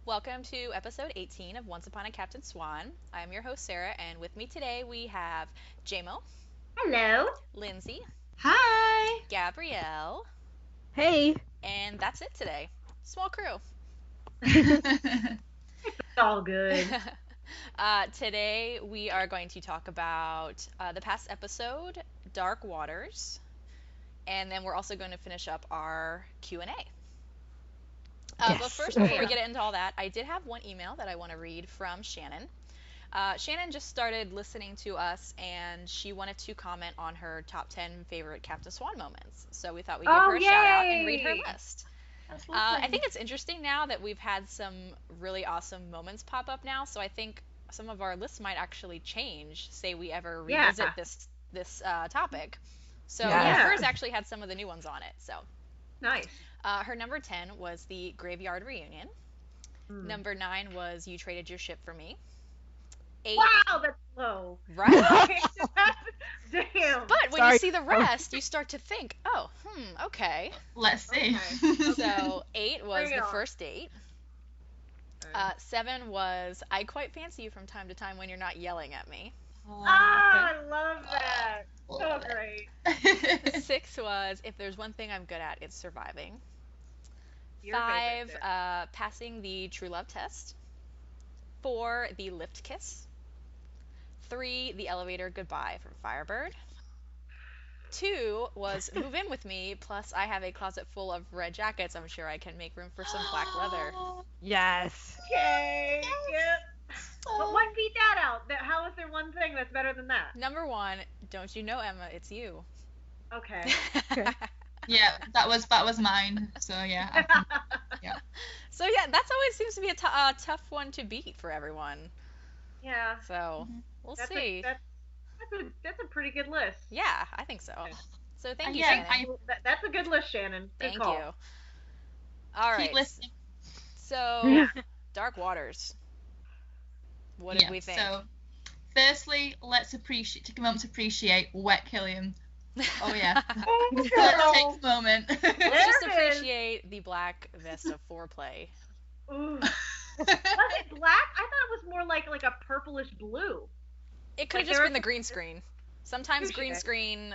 Welcome to episode 18 of Once Upon a Captain Swan. I'm your host, Sarah, and with me today we have JMO, Hello. Lindsay, Hi. Gabrielle, Hey. and that's it today. Small crew. It's all good. Today we are going to talk about the past episode, Dark Waters, and then we're also going to finish up our Q&A. But Yes. first, before we get into all that, I did have one email that I want to read from Shannon. Shannon just started listening to us, and she wanted to comment on her top 10 favorite Captain Swan moments. So we thought we'd give Oh, her a shout out and read her yay! list. That's I think it's interesting now that we've had some really awesome moments pop up now. So I think some of our lists might actually change. Say we ever Yeah. revisit this topic. So Yeah. hers actually had some of the new ones on it. So Nice. her number 10 was the graveyard reunion. Hmm. Number 9 was you traded your ship for me. 8, Wow, that's low. right? Damn. But when you Sorry. see the rest, you start to think, oh, okay. Let's see. Okay. So 8 was Bring it the on. first date. 7 was I quite fancy you from time to time when you're not yelling at me. Ah, I love that. So Love it. great. 6 was if there's one thing I'm good at, it's surviving. Your 5, favorite bit. passing the true love test. 4, the lift kiss. 3, the elevator goodbye from Firebird. 2 was move in with me, plus I have a closet full of red jackets. I'm sure I can make room for some black leather. Yes. Okay. Yep. But what beat that out? How is there one thing that's better than that? Number 1, don't you know, Emma, it's you. Okay. Yeah, that was mine. So yeah. So yeah, that's always seems to be a tough one to beat for everyone. Yeah. So we'll That's see. that's a pretty good list. Yeah, I think so. So thank you, Yeah, Shannon. That's a good list, Shannon. Good Thank call. you. All right. Keep listening. So Yeah. Dark Waters. What did we think? So, firstly, let's take a moment to appreciate Wet Killian. Oh yeah. Let's take a moment. Let's just There it is. appreciate the black vest of foreplay. Ooh. Was it black? I thought it was more like a purplish blue. It could Like have just there been the was- green screen. Sometimes Touche. green screen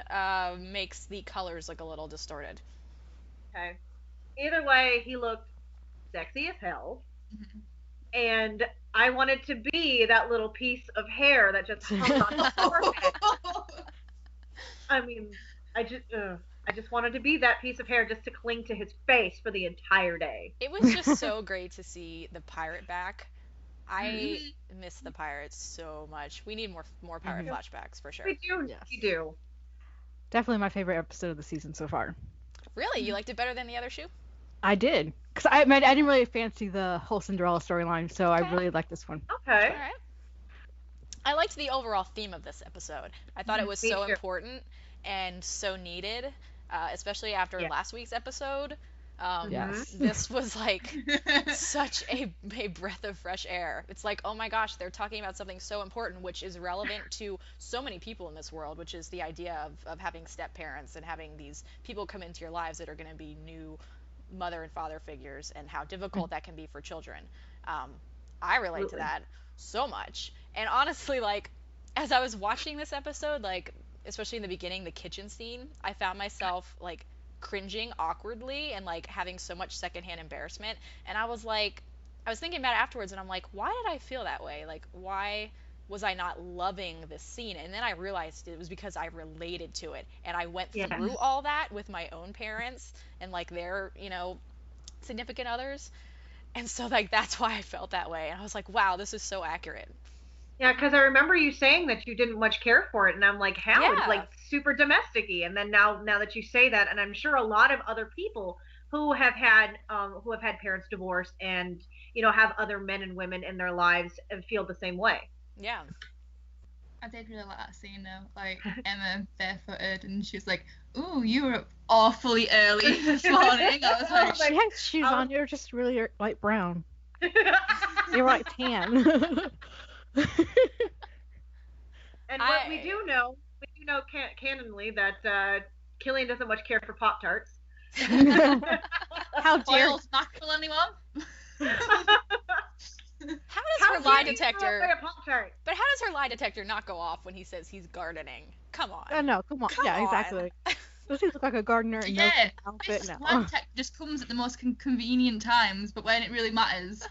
makes the colors look a little distorted. Okay. Either way, he looked sexy as hell, and I wanted to be that little piece of hair that just hung on his forehead. I mean, I just wanted to be that piece of hair just to cling to his face for the entire day. It was just so great to see the pirate back. I miss the pirates so much. We need more pirate flashbacks for sure. We do. Yes. We do. Definitely my favorite episode of the season so far. Really, you liked it better than the other shoe? I did. Because I didn't really fancy the whole Cinderella storyline, so I really liked this one. Okay. All right. I liked the overall theme of this episode. I thought it was Me so too. important and so needed, especially after Yeah. last week's episode. Yes. This was like such a breath of fresh air. It's like, oh my gosh, they're talking about something so important, which is relevant to so many people in this world, which is the idea of having step parents and having these people come into your lives that are going to be new mother and father figures, and how difficult that can be for children. I relate to Absolutely. that so much. And honestly, like, as I was watching this episode, like, especially in the beginning, the kitchen scene, I found myself, like, cringing awkwardly and, like, having so much secondhand embarrassment. And I was thinking about it afterwards, and I'm like, why did I feel that way? Like, why was I not loving this scene? And then I realized it was because I related to it. And I went Yes. through all that with my own parents and, like, their, significant others. And so, like, that's why I felt that way. And I was like, wow, this is so accurate. Yeah, because I remember you saying that you didn't much care for it, and I'm like, how? Yeah. It's like super domestic-y. And then now that you say that, and I'm sure a lot of other people who have had parents divorce and have other men and women in their lives and feel the same way. Yeah. I did really like that scene though. Like Emma barefooted, and she was like, "Ooh, you were up awfully early this morning." I was like, She had shoes on. You're just really light brown. You're like tan. And what we do know canonly that Killian doesn't much care for Pop Tarts. How dare "Oils not kill anyone." detector. Like a Pop-Tart. But how does her lie detector not go off when he says he's gardening? Come on. No, come on. Come Yeah, on. exactly. Does he look like a gardener in no Yeah, outfit? this No. lie detector just comes at the most convenient times, but when it really matters.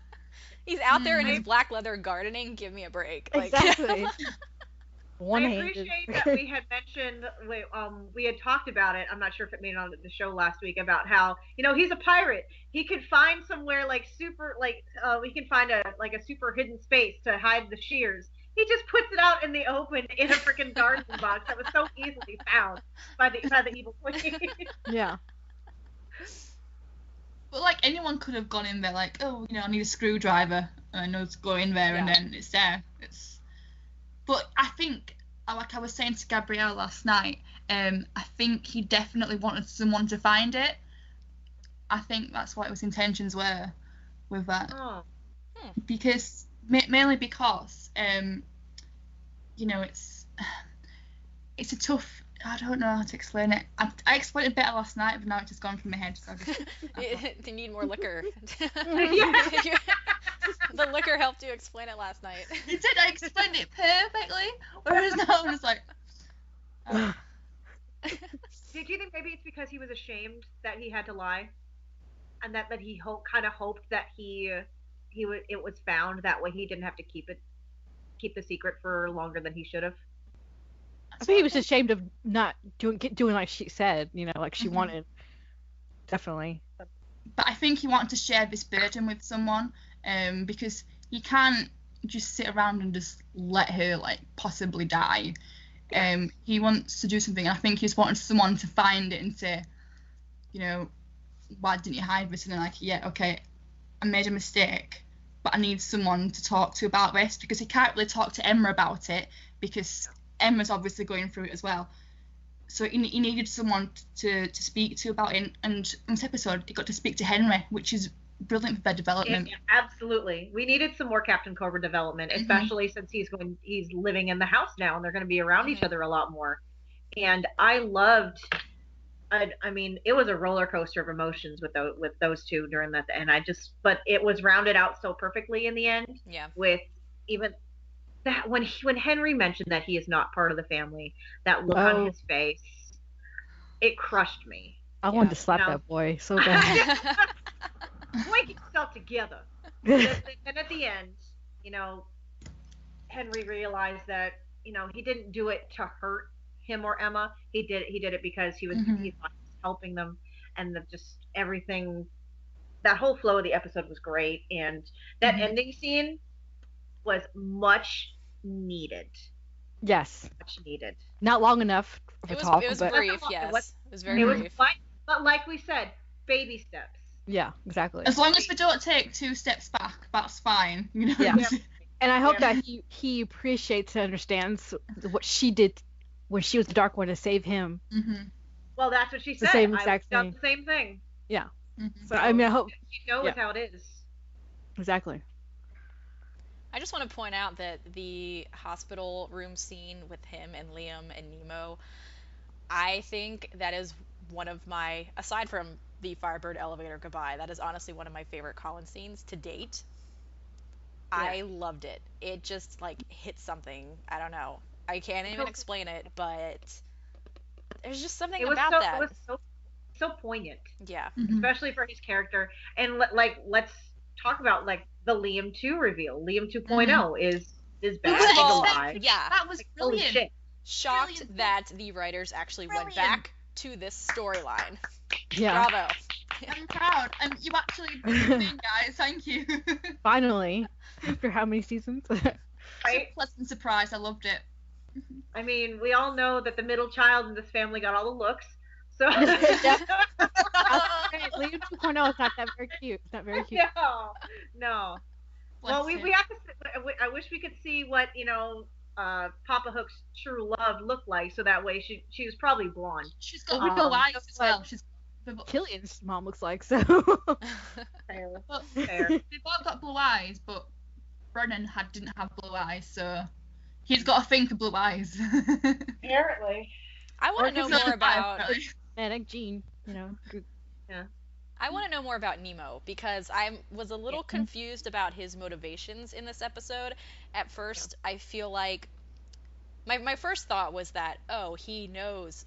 He's out there in his black leather gardening. Give me a break. Like, Exactly. I One-handed. appreciate that we had mentioned, we had talked about it. I'm not sure if it made it on the show last week about how, he's a pirate. He could find somewhere like super, we can find a super hidden space to hide the shears. He just puts it out in the open in a freaking garden box that was so easily found by the evil queen. Yeah. But like anyone could have gone in there like, oh, I need a screwdriver, and I know to go in there, and then it's there. But I think, like I was saying to Gabrielle last night, I think he definitely wanted someone to find it. I think that's what his intentions were with that. Oh. Because mainly because it's a tough. I don't know how to explain it. I explained it better last night, but now it's just gone from my head. So you need more liquor. Yeah. The liquor helped you explain it last night. It did. I explained it perfectly. Whereas now I'm just like. Did you think maybe it's because he was ashamed that he had to lie, and that he kind of hoped that it was found, that way he didn't have to keep the secret for longer than he should have? I think he was ashamed of not doing like she said, like she wanted. Definitely. But I think he wanted to share this burden with someone, because he can't just sit around and just let her like possibly die. He wants to do something, and I think he just wanted someone to find it and say, why didn't you hide this? And they're like, yeah, okay, I made a mistake, but I need someone to talk to about this, because he can't really talk to Emma about it, because Emma's obviously going through it as well. So he needed someone to speak to about it, and in this episode he got to speak to Henry, which is brilliant for their development. Yeah, absolutely. We needed some more Captain Cobra development, especially since he's living in the house now, and they're going to be around each other a lot more. And I loved, I mean, it was a roller coaster of emotions with those two during that, and but it was rounded out so perfectly in the end. Yeah. With even that when Henry mentioned that he is not part of the family, that look on his face, it crushed me. I wanted to slap that boy so bad. Boy, get yourself together. And at the end, Henry realized that he didn't do it to hurt him or Emma. He did it because he was helping them, and just everything. That whole flow of the episode was great, and that ending scene was much needed. Yes. Much needed. Not long enough for talk. It was but... brief, yes. It was very brief. But like we said, baby steps. Yeah, exactly. As long as we don't take 2 steps back, that's fine. Yeah. And I hope that he appreciates and understands what she did when she was the Dark One to save him. Well, that's what she said. The same exact thing. The same thing. Yeah. So I mean, I hope she knows how it is. Exactly. I just want to point out that the hospital room scene with him and Liam and Nemo, I think that is one of my, aside from the Firebird elevator goodbye, that is honestly one of my favorite Colin scenes to date. Yeah. I loved it. It just hit something. I don't know. I can't even explain it, but there's just something about that. It was so poignant. Yeah. Especially for his character. And let's talk about the Liam 2 reveal. Liam 2.0 is bad. Yeah. That was brilliant. Holy shit. Shocked Brilliant. that the writers actually went back to this storyline. Yeah. Bravo. I'm proud. And you actually did the thing, guys. Thank you. Finally. After how many seasons? Right? It's a pleasant surprise. I loved it. I mean, we all know that the middle child in this family got all the looks. So Liam 2.0 is not that very cute. It's not very cute. No. Well, we have to. I wish we could see what Papa Hook's true love looked like, so that way she was probably blonde. She's got blue eyes as well. Killian's mom looks like so. Fair. Fair. They've both got blue eyes, but Brennan didn't have blue eyes, so he's got a thing for blue eyes. Apparently. I want to know more about Manic Gene, Yeah. I want to know more about Nemo because I was a little confused about his motivations in this episode. At first, I feel like my first thought was that, oh, he knows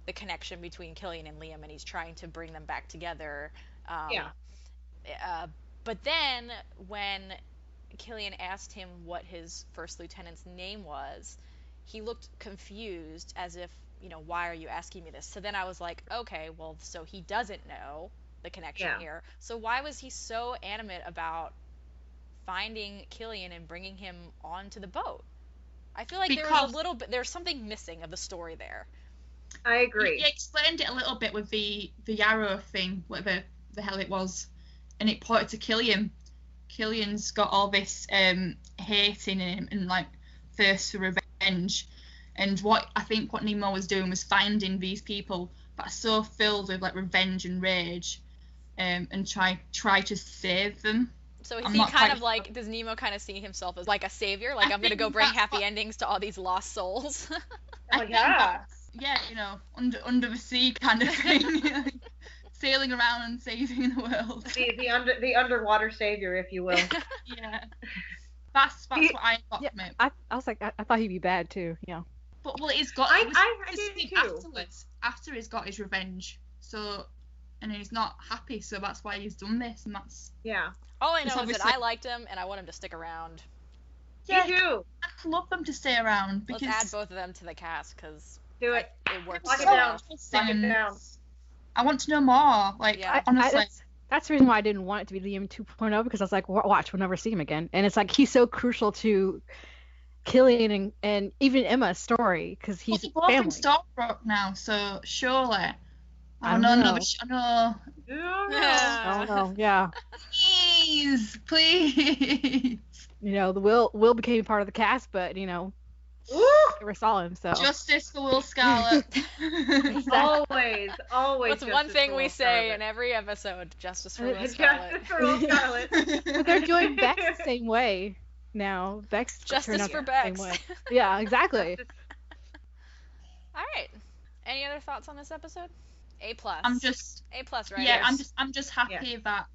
the connection between Killian and Liam and he's trying to bring them back together. Yeah. Uh, but then when Killian asked him what his first lieutenant's name was, he looked confused as if, why are you asking me this? So then I was like, okay, well, so he doesn't know the connection here. So why was he so animate about finding Killian and bringing him onto the boat? I feel like there's something missing of the story there. I agree. He explained it a little bit with the Yarrow thing, whatever the hell it was, and it pointed to Killian. Killian's got all this hate in him and like thirst for revenge, and what Nemo was doing was finding these people that are so filled with like revenge and rage, and try to save them. So is he kind of like, does Nemo kind of see himself as like a savior? Like, I'm gonna go bring happy endings to all these lost souls. Oh yeah. Yeah, under the sea kind of thing. Sailing around and saving the world. The underwater savior, if you will. Yeah. That's what I got from it. I was like, I thought he'd be bad too, yeah. But he's got I did too. afterwards. After he's got his revenge. So, and he's not happy, so that's why he's done this, and that's all I know is that I liked him and I want him to stick around. Yeah, me too. I'd love them to stay around because let's add both of them to the cast because do it. It works. Lock it down. Lock it down. I want to know more. Like, honestly. That's the reason why I didn't want it to be Liam 2.0, because I was like, watch, we'll never see him again. And it's like, he's so crucial to Killian and even Emma's story, because he's both in Stockbrook now, so surely. I know. Yeah. Please. Will became part of the cast, but never saw him. So justice for Will Scarlet. Always. What's one thing we say in every episode? Justice for Will Scarlet. Justice for Will Scarlet. But they're doing Bex the same way now. Bex justice for Bex. Yeah, exactly. All right. Any other thoughts on this episode? A+. I'm just A+, right? Yeah, I'm just happy that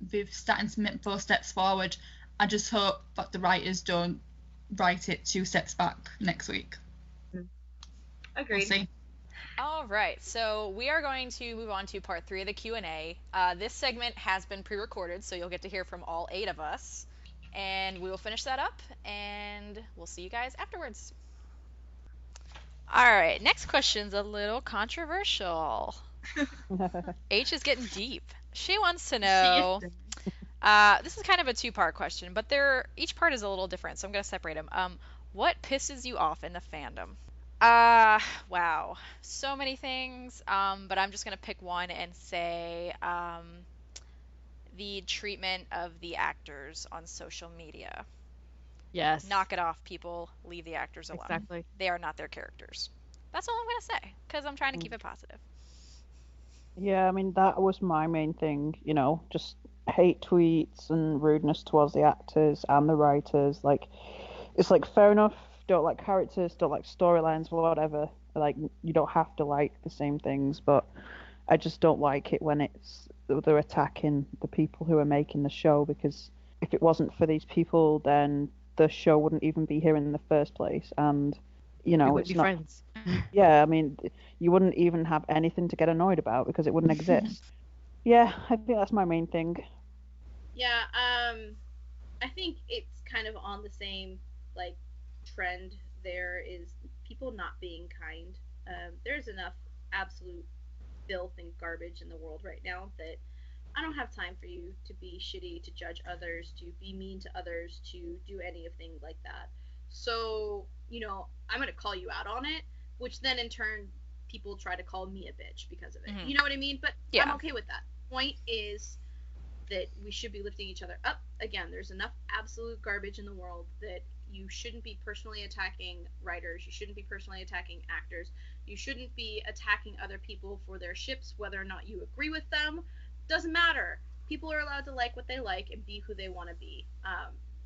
they've starting to make 4 steps forward. I just hope that the writers don't write it 2 steps back next week. Agreed. We'll see. All right, so we are going to move on to part 3 of the Q&A. This segment has been pre-recorded, so you'll get to hear from all 8 of us, and we will finish that up, and we'll see you guys afterwards. All right, next question's a little controversial. H is getting deep. She wants to know. This is kind of a 2-part question, but each part is a little different, so I'm going to separate them. What pisses you off in the fandom? Wow. So many things, but I'm just going to pick one and say the treatment of the actors on social media. Yes. Knock it off, people. Leave the actors alone. Exactly. They are not their characters. That's all I'm going to say, because I'm trying to keep it positive. Yeah, I mean, that was my main thing, just hate tweets and rudeness towards the actors and the writers. Like, it's like, fair enough, don't like characters, don't like storylines, whatever. Like, you don't have to like the same things, but I just don't like it when they're attacking the people who are making the show, because if it wasn't for these people, then the show wouldn't even be here in the first place. And we wouldn't be friends. Yeah, I mean, you wouldn't even have anything to get annoyed about because it wouldn't exist. Yeah, I think that's my main thing. Yeah, I think it's kind of on the same trend. There is people not being kind. There's enough absolute filth and garbage in the world right now that I don't have time for you to be shitty, to judge others, to be mean to others, to do anything like that. So, I'm going to call you out on it, which then in turn people try to call me a bitch because of it. Mm-hmm. You know what I mean? But yeah. I'm okay with that. Point is that we should be lifting each other up. Again, there's enough absolute garbage in the world that you shouldn't be personally attacking writers. You shouldn't be personally attacking actors. You shouldn't be attacking other people for their ships, whether or not you agree with them. Doesn't matter. People are allowed to like what they like and be who they want to be.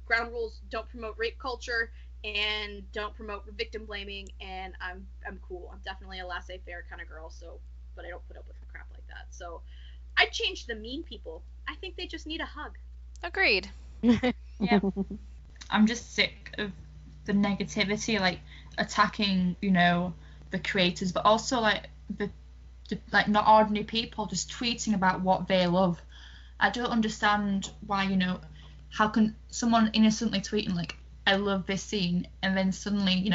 Ground rules don't promote rape culture and don't promote victim blaming, and I'm cool. I'm definitely a laissez-faire kind of girl, but I don't put up with crap like that. So I'd change the mean people. I think they just need a hug. Agreed. Yeah. I'm just sick of the negativity, like attacking, the creators, but also like the like not ordinary people just tweeting about what they love. I don't understand why, how can someone innocently tweeting like, I love this scene, and then suddenly,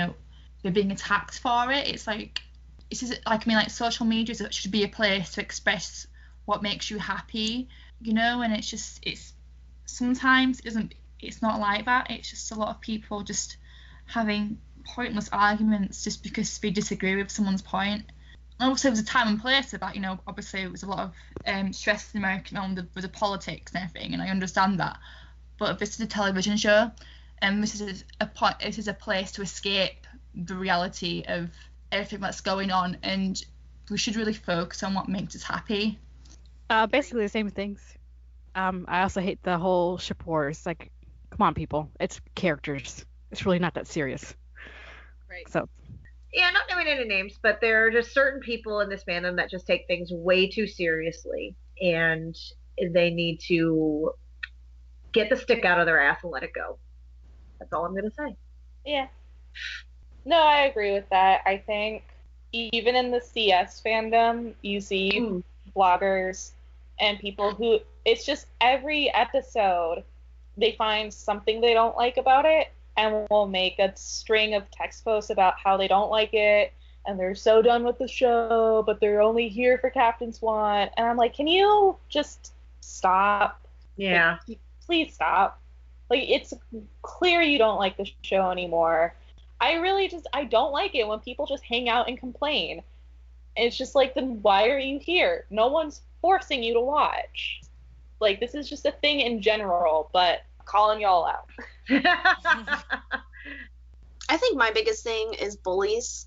they're being attacked for it. It's like, like social media should be a place to express what makes you happy, and it's sometimes it's not like that. It's just a lot of people just having pointless arguments just because they disagree with someone's point. Obviously, there was a time and place of that, obviously it was a lot of stress in American film with the politics and everything, and I understand that. But this is a television show, and this is a place to escape the reality of everything that's going on, and we should really focus on what makes us happy. Basically the same things. I also hate the whole ship wars. Like, come on, people. It's characters. It's really not that serious. Right. So. Yeah, not naming any names, but there are just certain people in this fandom that just take things way too seriously, and they need to get the stick out of their ass and let it go. That's all I'm gonna say. Yeah. No, I agree with that. I think even in the CS fandom, you see bloggers and people who, it's just every episode they find something they don't like about it and will make a string of text posts about how they don't like it and they're so done with the show, but they're only here for Captain Swan. And I'm like, can you just stop? Yeah. Like, please stop. Like, it's clear you don't like the show anymore. I don't like it when people just hang out and complain. And it's just like, then why are you here? No one's forcing you to watch. Like, this is just a thing in general, but calling y'all out. I think my biggest thing is bullies.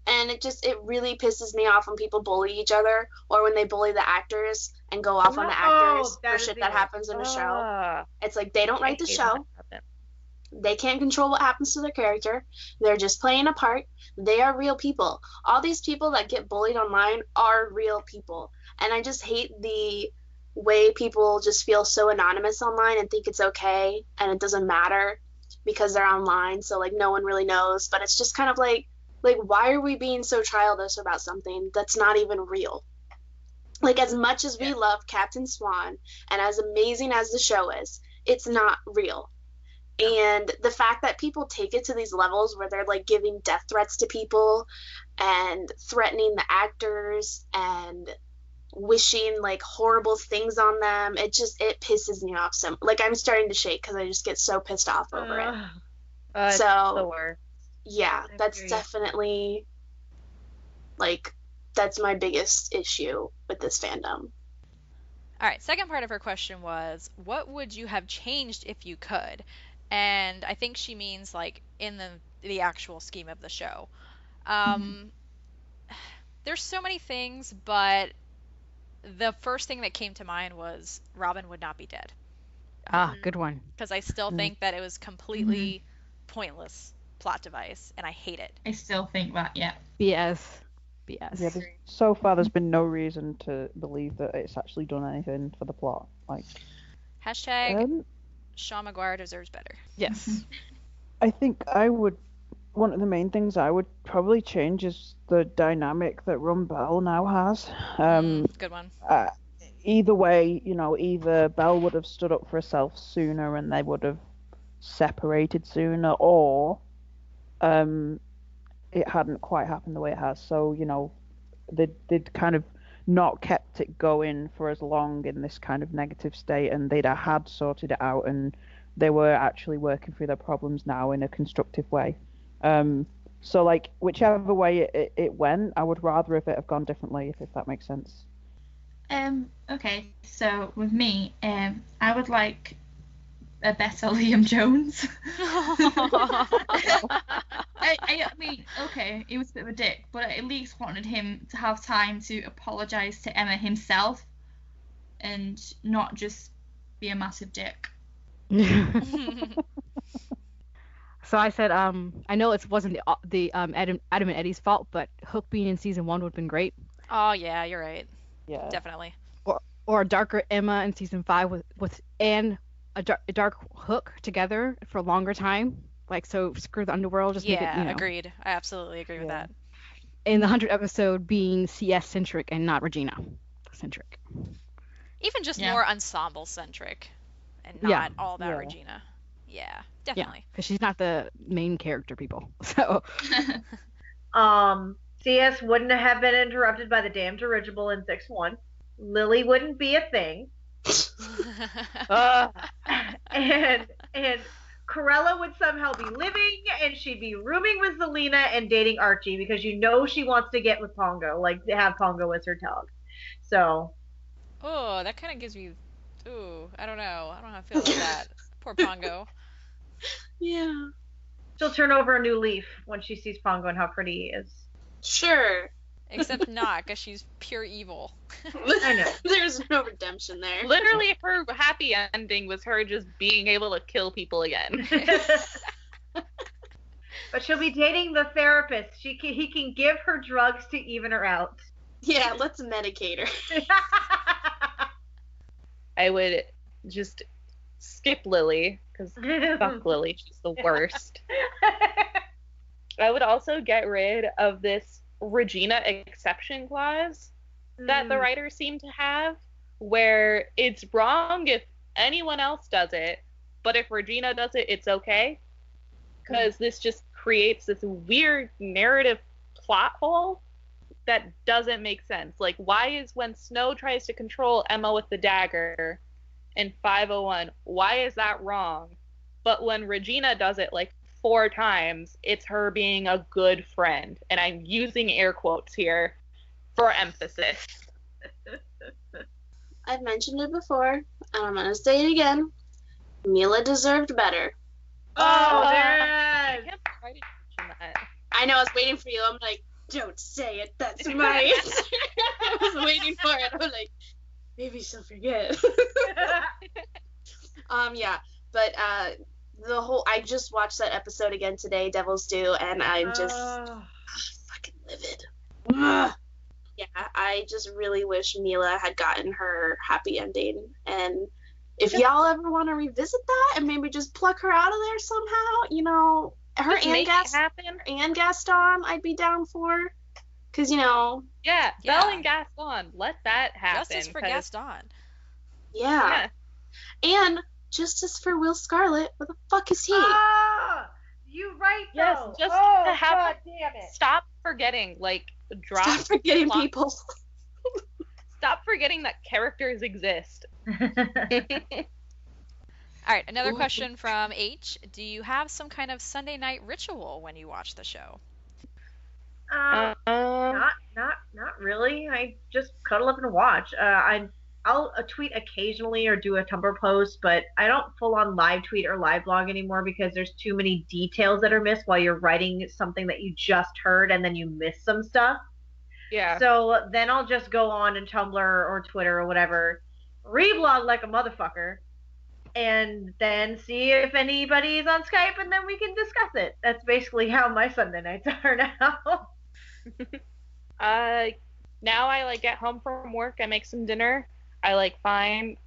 And it really pisses me off when people bully each other, or when they bully the actors and go off on the actors for shit that happens in a show. It's like, they don't write the show. They can't control what happens to their character. They're just playing a part. They are real people. All these people that get bullied online are real people. And I just hate the way people just feel so anonymous online and think it's okay and it doesn't matter because they're online, so like no one really knows. But it's just kind of like why are we being so childish about something that's not even real? Like, as much as we love Captain Swan and as amazing as the show is, it's not real. And the fact that people take it to these levels where they're like giving death threats to people and threatening the actors and wishing like horrible things on them, it pisses me off. So like, I'm starting to shake because I just get so pissed off over it. So the worst. Yeah, that's definitely like, that's my biggest issue with this fandom. All right, second part of her question was, what would you have changed if you could? And I think she means like in the actual scheme of the show. There's so many things, but the first thing that came to mind was Robin would not be dead. Good one. Because I still think that it was completely pointless plot device, and I hate it. I still think that, yeah. BS. Yeah, so far there's been no reason to believe that it's actually done anything for the plot. Like, hashtag Sean Maguire deserves better. Yes. I think one of the main things I would probably change is the dynamic that Bell now has. Good one. Either way, either Belle would have stood up for herself sooner and they would have separated sooner, or it hadn't quite happened the way it has. So, they'd kind of not kept it going for as long in this kind of negative state, and they'd had sorted it out, and they were actually working through their problems now in a constructive way. So, like, whichever way it went, I would rather if it have gone differently, if that makes sense. Okay, so with me, I would like a better Liam Jones. I mean, okay, he was a bit of a dick, but I at least wanted him to have time to apologise to Emma himself and not just be a massive dick. So I said, I know it wasn't the Adam and Eddie's fault, but Hook being in season 1 would have been great. Oh yeah, you're right. Yeah. Definitely. or a darker Emma in season 5 with and a dark Hook together for a longer time. Like, so screw the underworld, just make it, Yeah, agreed. I absolutely agree with that. In the 100th episode being CS centric and not Regina centric. Even just more ensemble centric and not all about Regina. Yeah, definitely. Because she's not the main character, people. So. CS wouldn't have been interrupted by the damn dirigible in 6-1. Lily wouldn't be a thing. And Corella would somehow be living, and she'd be rooming with Zelina and dating Archie because you know she wants to get with Pongo, like to have Pongo as her dog. So. Oh, that kind of gives me. Ooh, I don't know. I don't know how I feel about that. Poor Pongo. Yeah. She'll turn over a new leaf when she sees Pongo and how pretty he is. Sure. Except not, because she's pure evil. I know. There's no redemption there. Literally, her happy ending was her just being able to kill people again. But she'll be dating the therapist. He can give her drugs to even her out. Yeah, let's medicate her. I would just skip Lily, because fuck Lily, she's the worst. I would also get rid of this Regina exception clause that the writers seem to have, where it's wrong if anyone else does it, but if Regina does it, it's okay. Because this just creates this weird narrative plot hole that doesn't make sense. Like, why is when Snow tries to control Emma with the dagger in 501, why is that wrong? But when Regina does it like 4 times, it's her being a good friend. And I'm using air quotes here for emphasis. I've mentioned it before, and I'm going to say it again. Mila deserved better. Oh, I can't try to mention that. I know, I was waiting for you. I'm like, don't say it. That's my answer. I was waiting for it. I'm like, maybe she'll forget. Yeah, but the whole, I just watched that episode again today, Devil's Due, and I'm just fucking livid. Yeah, I just really wish Mila had gotten her happy ending, and if y'all ever want to revisit that and maybe just pluck her out of there somehow, you know, her and Gaston, I'd be down for. Because, you know. Yeah, Belle and Gaston, let that happen. Justice for Gaston. Yeah. And justice for Will Scarlet. Where the fuck is he? You right, though. Yes, just to have God damn it. Stop forgetting, like, Stop forgetting people. Stop forgetting that characters exist. All right, another question from H. Do you have some kind of Sunday night ritual when you watch the show? Not really. I just cuddle up and watch. I'll tweet occasionally or do a Tumblr post, but I don't full on live tweet or live blog anymore because there's too many details that are missed while you're writing something that you just heard and then you miss some stuff. Yeah. So then I'll just go on in Tumblr or Twitter or whatever, reblog like a motherfucker, and then see if anybody's on Skype, and then we can discuss it. That's basically how my Sunday nights are now. Now I like get home from work, I make some dinner. I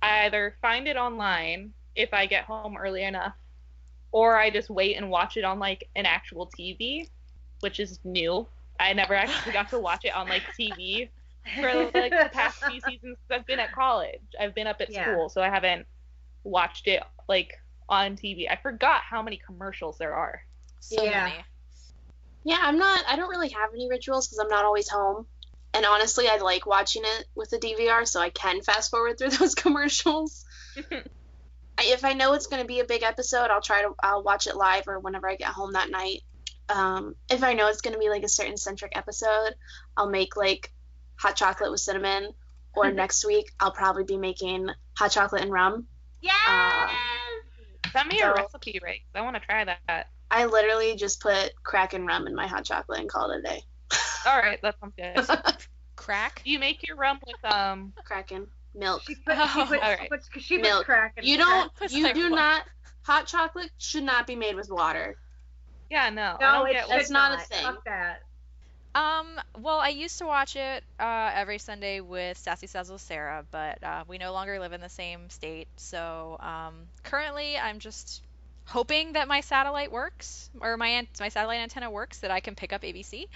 either find it online if I get home early enough, or I just wait and watch it on like an actual TV, which is new. I never actually got to watch it on like TV for like the past few seasons because I've been at college. I've been up at school, so I haven't watched it like on TV. I forgot how many commercials there are. So many. Yeah, I don't really have any rituals because I'm not always home. And honestly, I like watching it with the DVR, so I can fast forward through those commercials. If I know it's going to be a big episode, I'll watch it live or whenever I get home that night. If I know it's going to be like a certain centric episode, I'll make like hot chocolate with cinnamon. Or next week, I'll probably be making hot chocolate and rum. Yes! Send me a recipe, Ray. I want to try that. I literally just put crack and rum in my hot chocolate and call it a day. All right, that sounds good. Crack? Do you make your rum with Kraken milk? She puts milk. Crack in You do not. Hot chocolate should not be made with water. Yeah, no. No, I don't it's not a thing. Fuck that. Well, I used to watch it every Sunday with Sassy Sazzle Sarah, but we no longer live in the same state. So currently, I'm just hoping that my satellite works, or my satellite antenna works, that I can pick up ABC.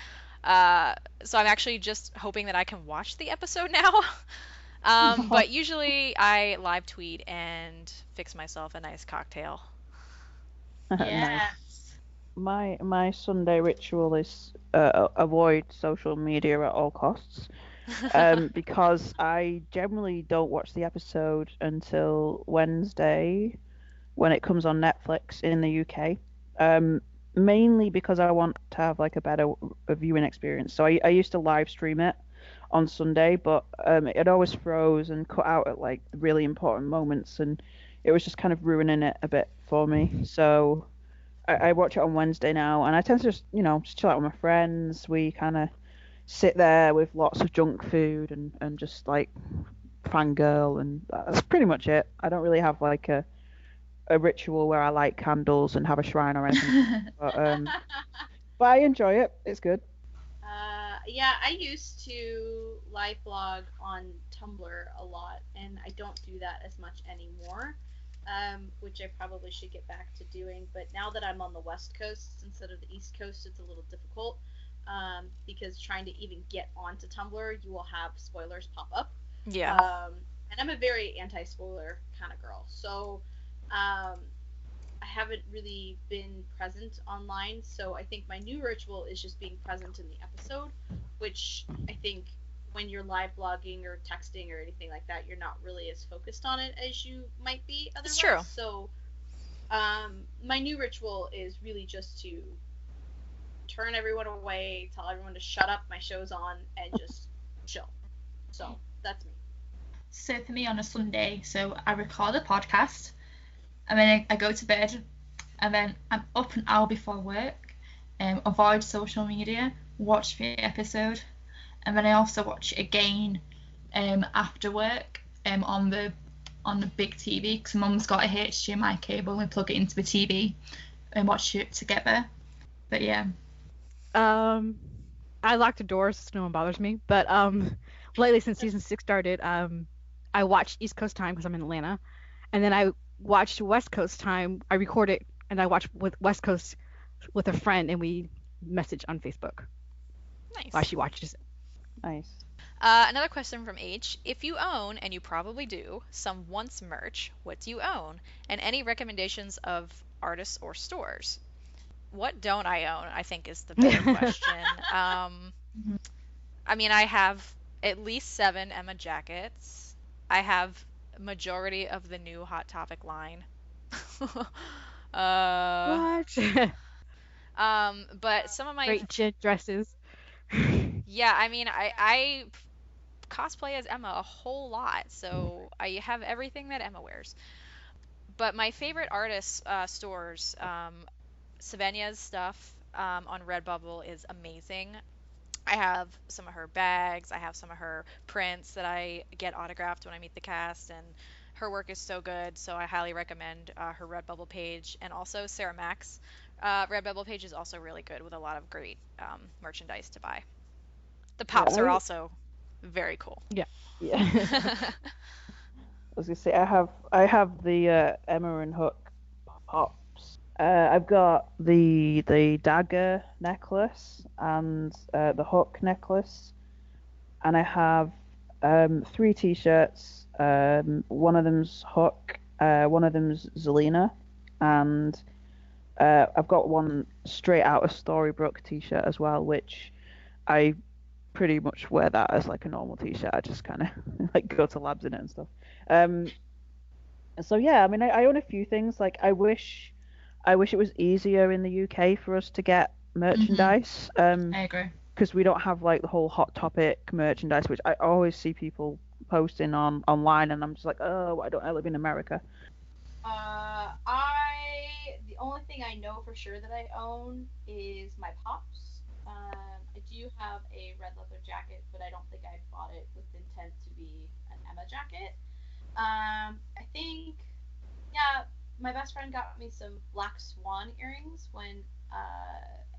So I'm actually just hoping that I can watch the episode now. But usually I live tweet and fix myself a nice cocktail. Yes. My Sunday ritual is avoid social media at all costs. Because I generally don't watch the episode until Wednesday when it comes on Netflix in the UK. Mainly because I want to have like a better viewing experience. So I used to live stream it on Sunday, but it always froze and cut out at like really important moments, and it was just kind of ruining it a bit for me. So I watch it on Wednesday now, and I tend to just just chill out with my friends. We kind of sit there with lots of junk food and just like fangirl, and that's pretty much it. I don't really have like a ritual where I light candles and have a shrine or anything. But I enjoy it. It's good. Yeah, I used to live blog on Tumblr a lot, and I don't do that as much anymore, which I probably should get back to doing. But now that I'm on the West Coast instead of the East Coast, it's a little difficult, because trying to even get onto Tumblr, you will have spoilers pop up. Yeah. And I'm a very anti-spoiler kind of girl, so I haven't really been present online, so I think my new ritual is just being present in the episode, which I think when you're live blogging or texting or anything like that, you're not really as focused on it as you might be otherwise. It's true. So my new ritual is really just to turn everyone away, tell everyone to shut up, my show's on, and just chill. So that's me. So for me on a Sunday, so I record a podcast, and then I go to bed, and then I'm up an hour before work, avoid social media, watch the episode, and then I also watch it again after work on the big TV, because Mum's got a HDMI cable, and we plug it into the TV and watch it together. But yeah. I lock the doors so no one bothers me. But lately since season 6 started, I watch East Coast time because I'm in Atlanta, and then I watched West Coast time. I record it and I watch with West Coast with a friend, and we message on Facebook Nice. while she watches it. Nice. Another question from H. If you own, and you probably do, some Once merch, what do you own? And any recommendations of artists or stores? What don't I own, I think, is the better question. I mean, I have at least 7 Emma jackets. I have majority of the new Hot Topic line. What? But some of my Great dresses. yeah, I mean, I cosplay as Emma a whole lot, so I have everything that Emma wears. But my favorite artist stores, Savenya's stuff on Redbubble is amazing. I have some of her bags. I have some of her prints that I get autographed when I meet the cast, and her work is so good. So I highly recommend her Redbubble page, and also Sarah Mack's Redbubble page is also really good with a lot of great merchandise to buy. The pops are also very cool. Yeah. I was gonna say I have the Emma and Hook pops. I've got the dagger necklace and the hook necklace, and I have 3 T-shirts. One of them's Hook, one of them's Zelina, and I've got one straight out of Storybrooke T-shirt as well, which I pretty much wear that as like a normal T-shirt. I just kind of like go to labs in it and stuff. So yeah, I mean, I own a few things. Like I wish it was easier in the UK for us to get merchandise. I agree. Because we don't have like the whole Hot Topic merchandise, which I always see people posting online, and I'm just like, oh, why don't I live in America? The only thing I know for sure that I own is my pops. I do have a red leather jacket, but I don't think I bought it with intent to be an Emma jacket. I think, yeah, my best friend got me some black swan earrings when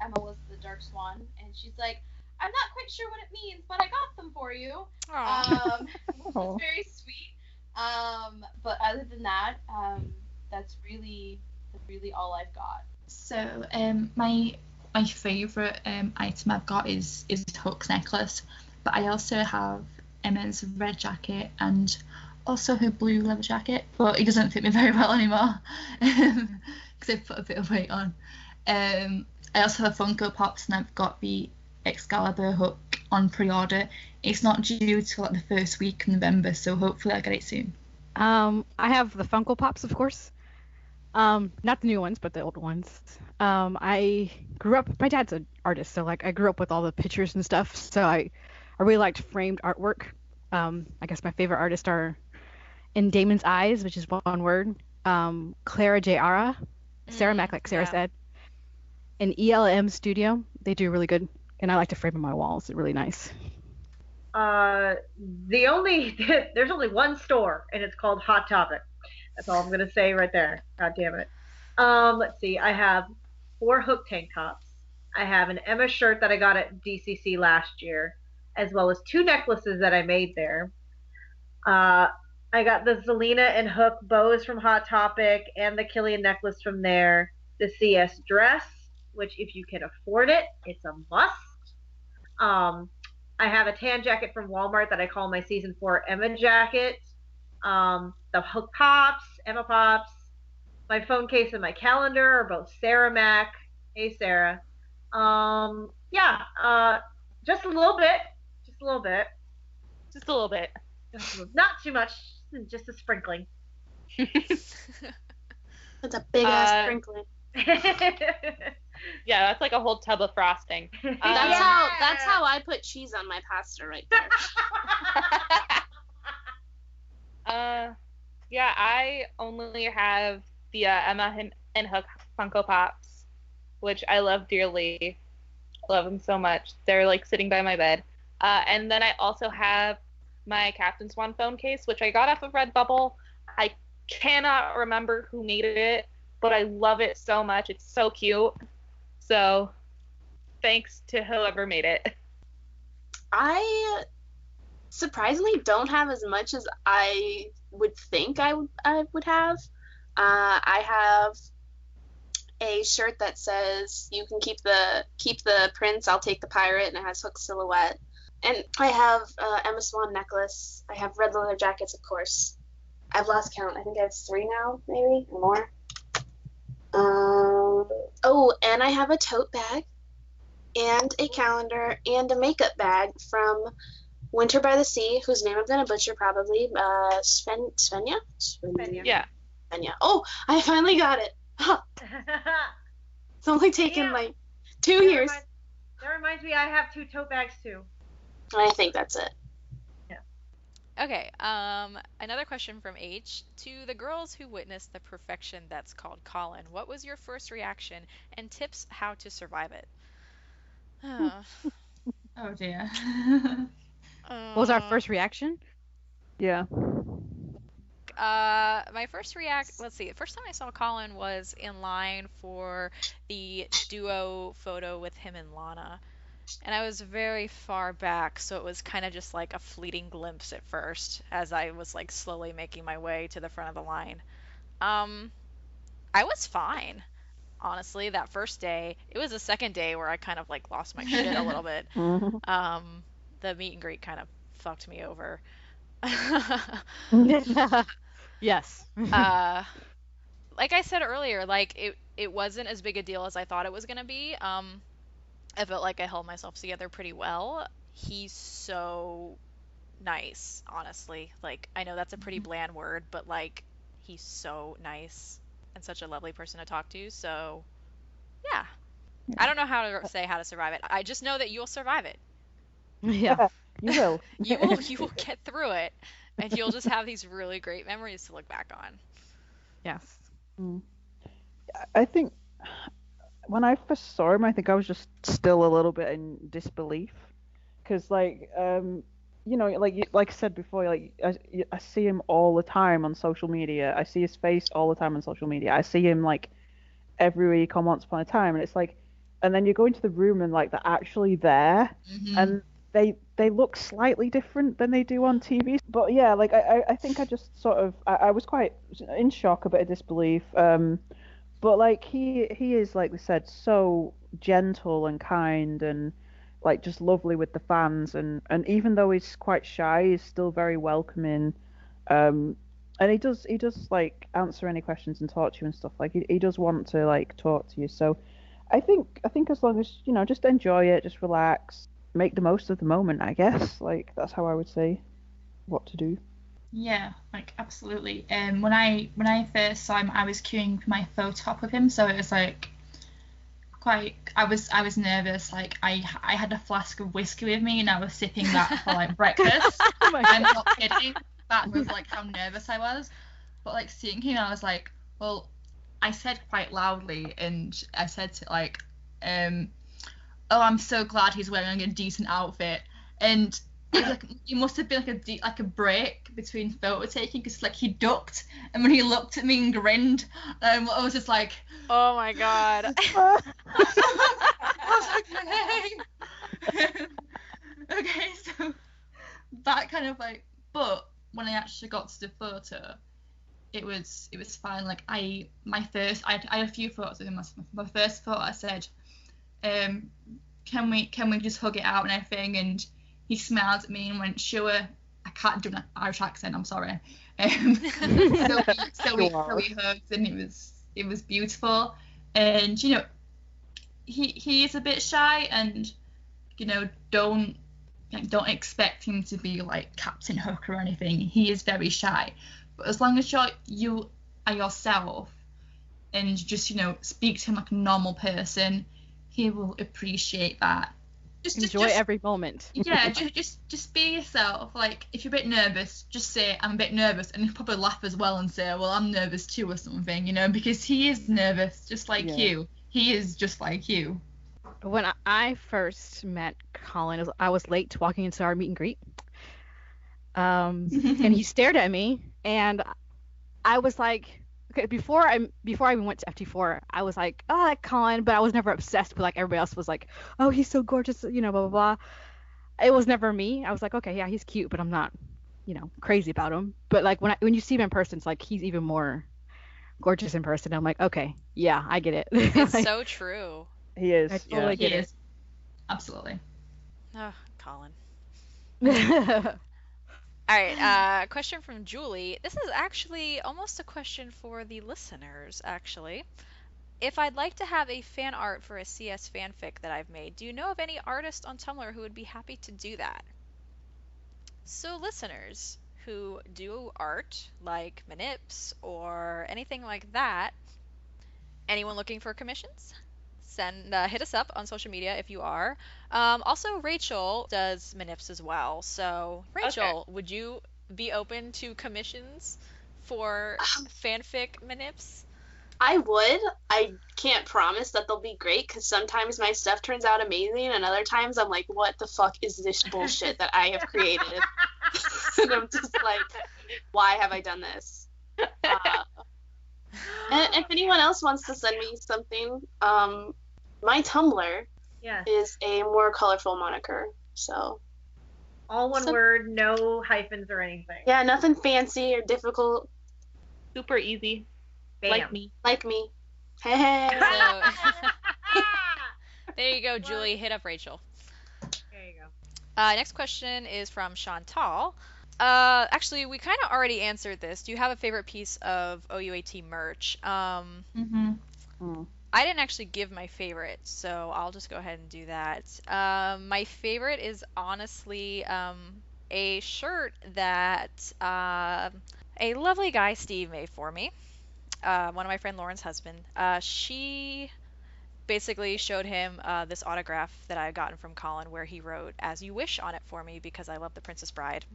Emma was the Dark Swan, and she's like, I'm not quite sure what it means, but I got them for you. Aw. Which was very sweet. But other than that, that's really all I've got. So my favourite item I've got is Hook's necklace, but I also have Emma's red jacket and also her blue leather jacket, but it doesn't fit me very well anymore because I've put a bit of weight on. I also have Funko Pops, and I've got the Excalibur hook on pre-order. It's not due till like the first week of November, so hopefully I'll get it soon. I have the Funko Pops, of course. Not the new ones, but the old ones. I grew up. My dad's an artist, so like I grew up with all the pictures and stuff. So I really liked framed artwork. I guess my favorite artists are In Damon's Eyes, which is one word. Clara J. Ara, Sarah Mack, like Sarah said. And ELM Studio, they do really good, and I like to frame on my walls. They're really nice. There's only one store, and it's called Hot Topic. That's all I'm gonna say right there. God damn it. Let's see. I have 4 Hook tank tops. I have an Emma shirt that I got at DCC last year, as well as 2 necklaces that I made there. I got the Zelina and Hook bows from Hot Topic and the Killian necklace from there. The CS dress, which if you can afford it, it's a must. I have a tan jacket from Walmart that I call my season 4 Emma jacket. The Hook Pops, Emma Pops, my phone case and my calendar are both Sarah Mack. Hey, Sarah. Just a little bit. Just a little bit. Just a little bit. Not too much. Just a sprinkling. That's a big ass sprinkling. Yeah, that's like a whole tub of frosting. That's how I put cheese on my pasta right there. Yeah, I only have the Emma and Hook Funko Pops, which I love dearly. Love them so much. They're like sitting by my bed. And then I also have my Captain Swan phone case, which I got off of Redbubble. I cannot remember who made it, but I love it so much. It's so cute. So thanks to whoever made it. I surprisingly don't have as much as I would think I would have. I have a shirt that says "You can keep the prince, I'll take the pirate," and it has Hook silhouette. And I have Emma Swan necklace. I have red leather jackets, of course. I've lost count. I think I have 3 now, maybe, or more. And I have a tote bag and a calendar and a makeup bag from Winter by the Sea, whose name I'm going to butcher probably. Svenja? Yeah. Svenja. Oh, I finally got it. Huh. It's only taken like 2 years. That reminds me, I have 2 tote bags too. I think that's it. Okay, another question from H. To the girls who witnessed the perfection that's called Colin, what was your first reaction and tips how to survive it? Oh dear. What was our first reaction? Yeah. My first let's see, the first time I saw Colin was in line for the duo photo with him and Lana. And I was very far back, so it was kind of just like a fleeting glimpse at first as I was like slowly making my way to the front of the line. I was fine, honestly, that first day. It was the second day where I kind of like lost my shit a little bit. The meet and greet kind of fucked me over. Yes. Like I said earlier, like it wasn't as big a deal as I thought it was gonna be. I felt like I held myself together pretty well. He's so nice, honestly. Like, I know that's a pretty bland word, but like, he's so nice and such a lovely person to talk to. So, yeah. I don't know how to say how to survive it. I just know that you'll survive it. Yeah. You will. You will get through it, and you'll just have these really great memories to look back on. Yes. I think when I first saw him, I think I was just still a little bit in disbelief, because like like I said before, like I see him all the time on social media. I see his face all the time on social media. I see him like every week on Once Upon a Time, and it's like and then you go into the room and like they're actually there, and they look slightly different than they do on TV. But yeah, like I think I just sort of I was quite in shock, a bit of disbelief. But like he is, like we said, so gentle and kind and like just lovely with the fans, and even though he's quite shy, he's still very welcoming. And he does like answer any questions and talk to you and stuff. Like he does want to like talk to you. So I think as long as just enjoy it, just relax, make the most of the moment. I guess like that's how I would say what to do. Yeah, like absolutely. When I first saw him, I was queuing for my photo op with him, so it was like quite. I was nervous. Like I had a flask of whiskey with me, and I was sipping that for like breakfast. I'm not kidding. That was like how nervous I was. But like seeing him, I was like, well, I said quite loudly, and I said to like, oh, I'm so glad he's wearing a decent outfit, and. It must have been like a break between photo taking, because like he ducked, and when he looked at me and grinned, I was just like, oh my god. I was like, hey. Okay, so that kind of like, but when I actually got to the photo, it was fine. Like I had a few photos of him. My first photo, I said, can we just hug it out and everything, and he smiled at me and went, sure. I can't do an Irish accent, I'm sorry. So we hugged, and it was beautiful. And he is a bit shy, and don't expect him to be like Captain Hook or anything. He is very shy, but as long as you are yourself and just speak to him like a normal person, he will appreciate that. Just enjoy every moment. Yeah, just be yourself. Like if you're a bit nervous, just say I'm a bit nervous, and he'll probably laugh as well and say, well, I'm nervous too or something, because he is nervous just like you. He is just like you. When I first met Colin, I was late walking into our meet and greet, and he stared at me, and I was like, okay, before I even went to FT4, I was like, oh, I like Colin, but I was never obsessed with like everybody else was like, oh, he's so gorgeous, blah blah blah. It was never me. I was like, okay, yeah, he's cute, but I'm not, crazy about him. But like when you see him in person, it's like he's even more gorgeous in person. I'm like, okay, yeah, I get it. It's like, so true. He is. I totally get it. Absolutely. Oh, Colin. All right, question from Julie. This is actually almost a question for the listeners, actually. If I'd like to have a fan art for a CS fanfic that I've made, do you know of any artist on Tumblr who would be happy to do that? So listeners who do art, like Manips or anything like that, anyone looking for commissions? Hit us up on social media if you are. Also, Rachel does Manips as well. So, Rachel, would you be open to commissions for fanfic Manips? I would. I can't promise that they'll be great, because sometimes my stuff turns out amazing, and other times I'm like, what the fuck is this bullshit that I have created? And I'm just like, why have I done this? And if anyone else wants to send me something, my Tumblr is a more colorful moniker, so. All one word, no hyphens or anything. Yeah, nothing fancy or difficult. Super easy. Bam. Like me. Hey. So, there you go, Julie. Hit up Rachel. There you go. Next question is from Chantal. Actually, we kind of already answered this. Do you have a favorite piece of OUAT merch? I didn't actually give my favorite, so I'll just go ahead and do that. My favorite is honestly a shirt that a lovely guy, Steve, made for me. One of my friend Lauren's husband. She basically showed him this autograph that I had gotten from Colin where he wrote "As You Wish" on it for me because I love The Princess Bride.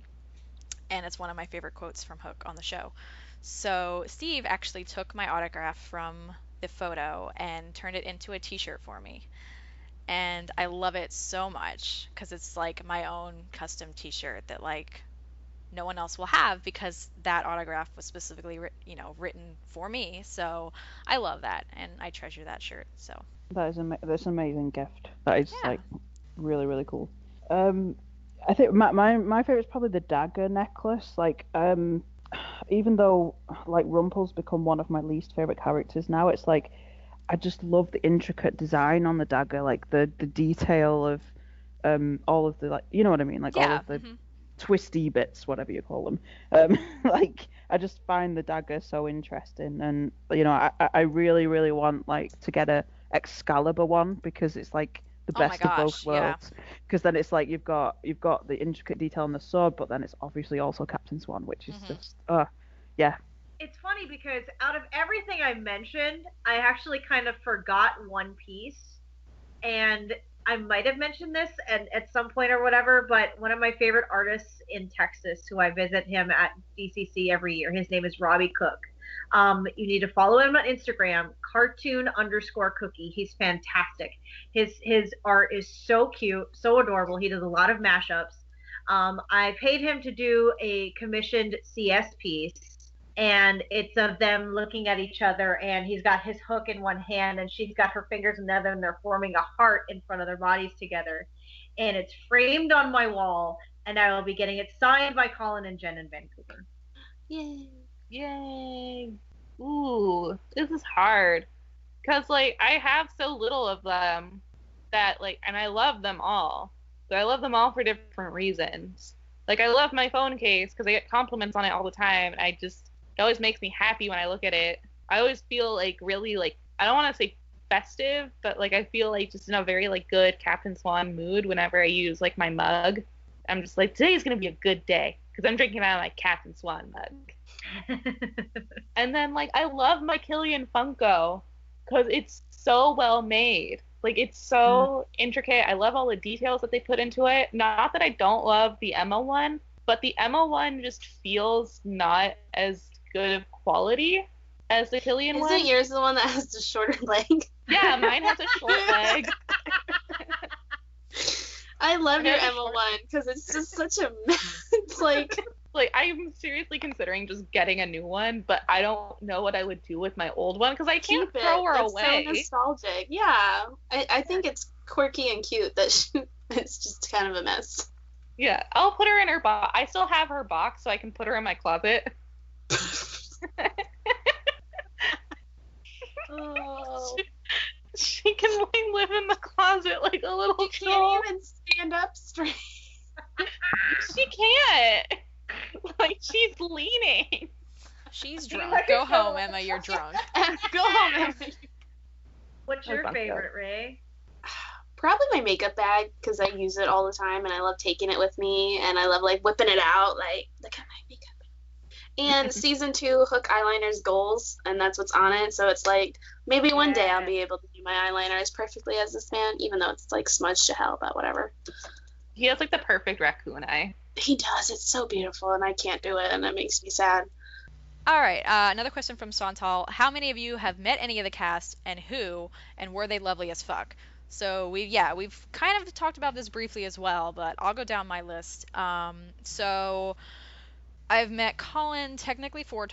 And it's one of my favorite quotes from Hook on the show. So Steve actually took my autograph from the photo and turned it into a t-shirt for me. And I love it so much because it's like my own custom t-shirt that like no one else will have because that autograph was specifically written for me. So I love that and I treasure that shirt. So that's an amazing gift. That is yeah. like really really cool. I think my favorite is probably the dagger necklace. Like even though like Rumple's become one of my least favorite characters now, it's like I just love the intricate design on the dagger, like the detail of all of the, like, you know what I mean, like all Yeah. of the twisty bits, whatever you call them. Like I just find the dagger so interesting, and you know I really really want like to get a Excalibur one because it's like the Oh my best of both gosh, yeah. worlds. Because then it's like you've got the intricate detail on the sword, but then it's obviously also Captain Swan, which is just yeah. It's funny because out of everything I mentioned, I actually kind of forgot one piece, and I might have mentioned this at some point or whatever, but one of my favorite artists in Texas, who I visit him at DCC every year, his name is Robbie Cook. You need to follow him on Instagram, cartoon_cookie. He's fantastic. His art is so cute, so adorable. He does a lot of mashups. I paid him to do a commissioned CS piece, and it's of them looking at each other, and he's got his hook in one hand and she's got her fingers in the other, and they're forming a heart in front of their bodies together, and it's framed on my wall, and I will be getting it signed by Colin and Jen in Vancouver. Yay. Ooh, this is hard because like I have so little of them that like, and I love them all, but I love them all for different reasons. Like I love my phone case because I get compliments on it all the time, and it always makes me happy when I look at it. I always feel like really like, I don't want to say festive, but like I feel like just in a very like good Captain Swan mood whenever I use like my mug. I'm just like, today's gonna be a good day because I'm drinking out of my Captain Swan mug. And then like I love my Killian Funko because it's so well made. Like it's so intricate. I love all the details that they put into it. Not that I don't love the Emma one, but the Emma one just feels not as good of quality as the Killian one. Isn't yours the one that has the shorter leg? Yeah, mine has a short leg. I love your Emma one because it's just such a mess. It's like I'm seriously considering just getting a new one, but I don't know what I would do with my old one because I can't throw her away. It's so nostalgic. Yeah, I think it's quirky and cute. It's just kind of a mess. Yeah, I'll put her in her box. I still have her box, so I can put her in my closet. Oh. She can like live in the closet like a little She can't even stand up straight. She can't. Like she's leaning. She's drunk. Go home, Emma. You're drunk. Go home, Emma. What's your favorite, Ray? Probably my makeup bag because I use it all the time and I love taking it with me and I love like whipping it out, like look at my makeup. And season 2 Hook Eyeliner's goals, and that's what's on it. So it's like maybe one day I'll be able to do my eyeliner as perfectly as this man, even though it's like smudged to hell, but whatever. He has like the perfect raccoon eye. He does. It's so beautiful, and I can't do it, and it makes me sad. All right, another question from Chantal. How many of you have met any of the cast, and who, and were they lovely as fuck? So we've kind of talked about this briefly as well, but I'll go down my list. So I've met Colin technically 4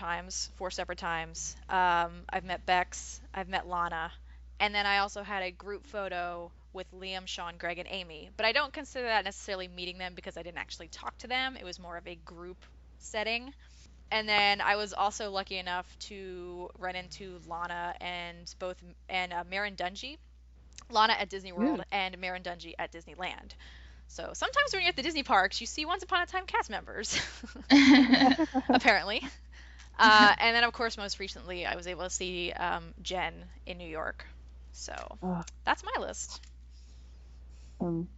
separate times. I've met Bex, I've met Lana, and then I also had a group photo with Liam, Sean, Greg, and Amy. But I don't consider that necessarily meeting them because I didn't actually talk to them. It was more of a group setting. And then I was also lucky enough to run into Lana and Marin Dungy. Lana at Disney World and Marin Dungy at Disneyland. So sometimes when you're at the Disney parks, you see Once Upon a Time cast members, apparently. And then, of course, most recently, I was able to see Jen in New York. So that's my list. I'm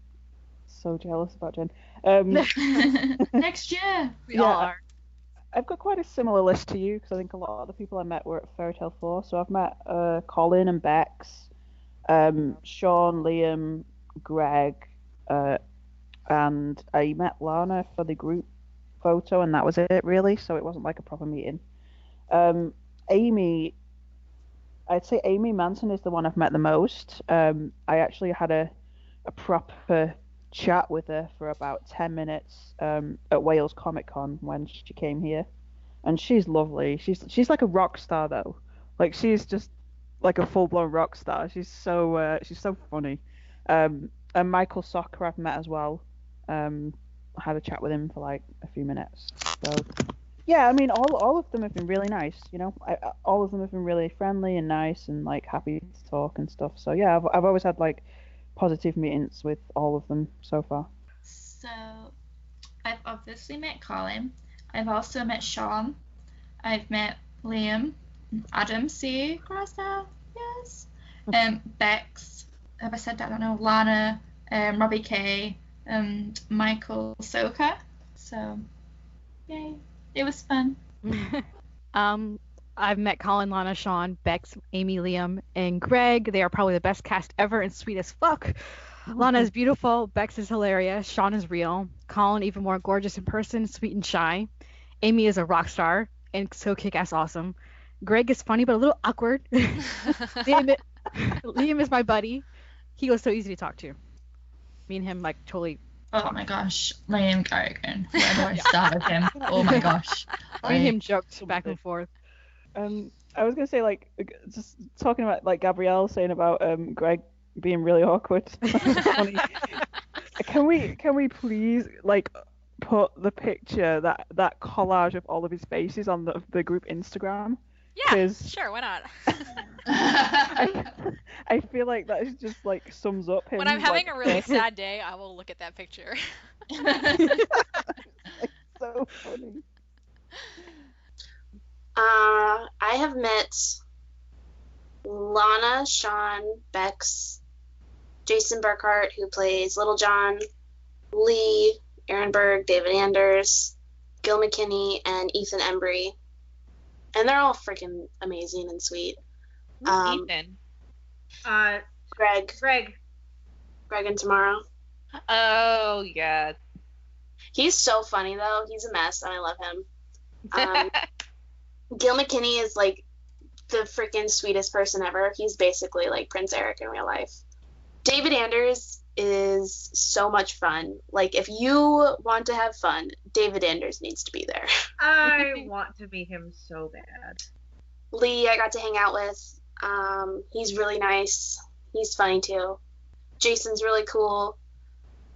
so jealous about Jen. Next year. We all are. I've got quite a similar list to you because I think a lot of the people I met were at Fairy Tale 4. So I've met Colin and Bex, Sean, Liam, Greg, and I met Lana for the group photo, and that was it really. So it wasn't like a proper meeting. Amy, I'd say Amy Manson is the one I've met the most. I actually had a proper chat with her for about 10 minutes at Wales Comic Con when she came here, and she's lovely. She's like a rock star though. Like she's just like a full blown rock star. She's so funny. And Michael Soccer I've met as well. I had a chat with him for like a few minutes. So yeah, I mean all of them have been really nice. You know, all of them have been really friendly and nice and like happy to talk and stuff. So yeah, I've always had like positive meetings with all of them so far. So I've obviously met Colin. I've also met Sean. I've met Liam, Adam C. Crosstown, yes. Bex, have I said that? I don't know. Lana, Robbie K, and Michael Soka. So, yay. It was fun. I've met Colin, Lana, Sean, Bex, Amy, Liam, and Greg. They are probably the best cast ever and sweet as fuck. Lana is beautiful. Bex is hilarious. Sean is real. Colin even more gorgeous in person, sweet and shy. Amy is a rock star and so kick-ass awesome. Greg is funny but a little awkward. Liam is my buddy. He was so easy to talk to. Me and him like totally. Oh my gosh, Liam Garrigan. Where do I start with him? Oh my gosh. Me and him joked back and forth. I was gonna say like just talking about like Gabrielle saying about Greg being really awkward. Funny. Can we please like put the picture that collage of all of his faces on the group Instagram? Yeah, sure, why not? I feel like that is just like sums up him. When I'm having like, a really sad day, I will look at that picture. It's so funny. I have met Lana, Sean, Bex, Jason Burkhart, who plays Little John, Lee, Aaron Berg, David Anders, Gil McKinney, and Ethan Embry. And they're all freaking amazing and sweet. Ethan? Greg. Greg and Tomorrow. Oh, yeah. He's so funny, though. He's a mess, and I love him. Gil McKinney is, like, the freaking sweetest person ever. He's basically, like, Prince Eric in real life. David Anders is so much fun. Like, if you want to have fun, David Anders needs to be there. I want to meet him so bad. Lee, I got to hang out with. He's really nice. He's funny, too. Jason's really cool.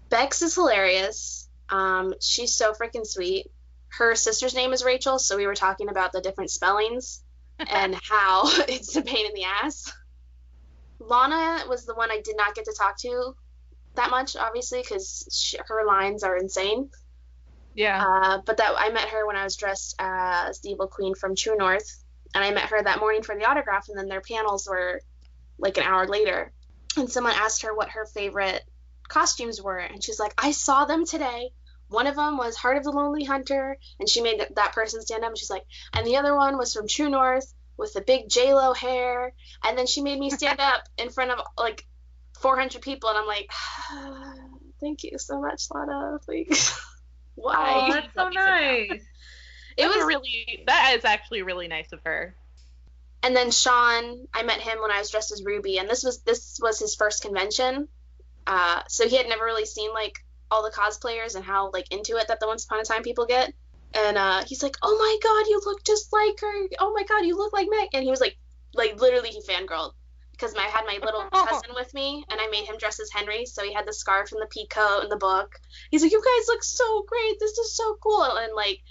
Bex is hilarious. She's so freaking sweet. Her sister's name is Rachel, so we were talking about the different spellings and how it's a pain in the ass. Lana was the one I did not get to talk to that much, obviously, because her lines are insane. Yeah. But I met her when I was dressed as the Evil Queen from True North, and I met her that morning for the autograph, and then their panels were like an hour later. And someone asked her what her favorite costumes were, and she's like, I saw them today. One of them was Heart of the Lonely Hunter, and she made that person stand up, and she's like, and the other one was from True North with the big J-Lo hair, and then she made me stand up in front of like 400 people, and I'm like, thank you so much, Lana. Like, why? Oh, that's so nice. That is actually really nice of her. And then Sean, I met him when I was dressed as Ruby, and this was his first convention. So he had never really seen like all the cosplayers and how like into it that the Once Upon a Time people get. And he's like, oh my god, you look just like her. Oh my god, you look like Meg. And he was like literally he fangirled because I had my little cousin with me, and I made him dress as Henry. So he had the scarf and the peacoat and the book. He's like, you guys look so great. This is so cool. And like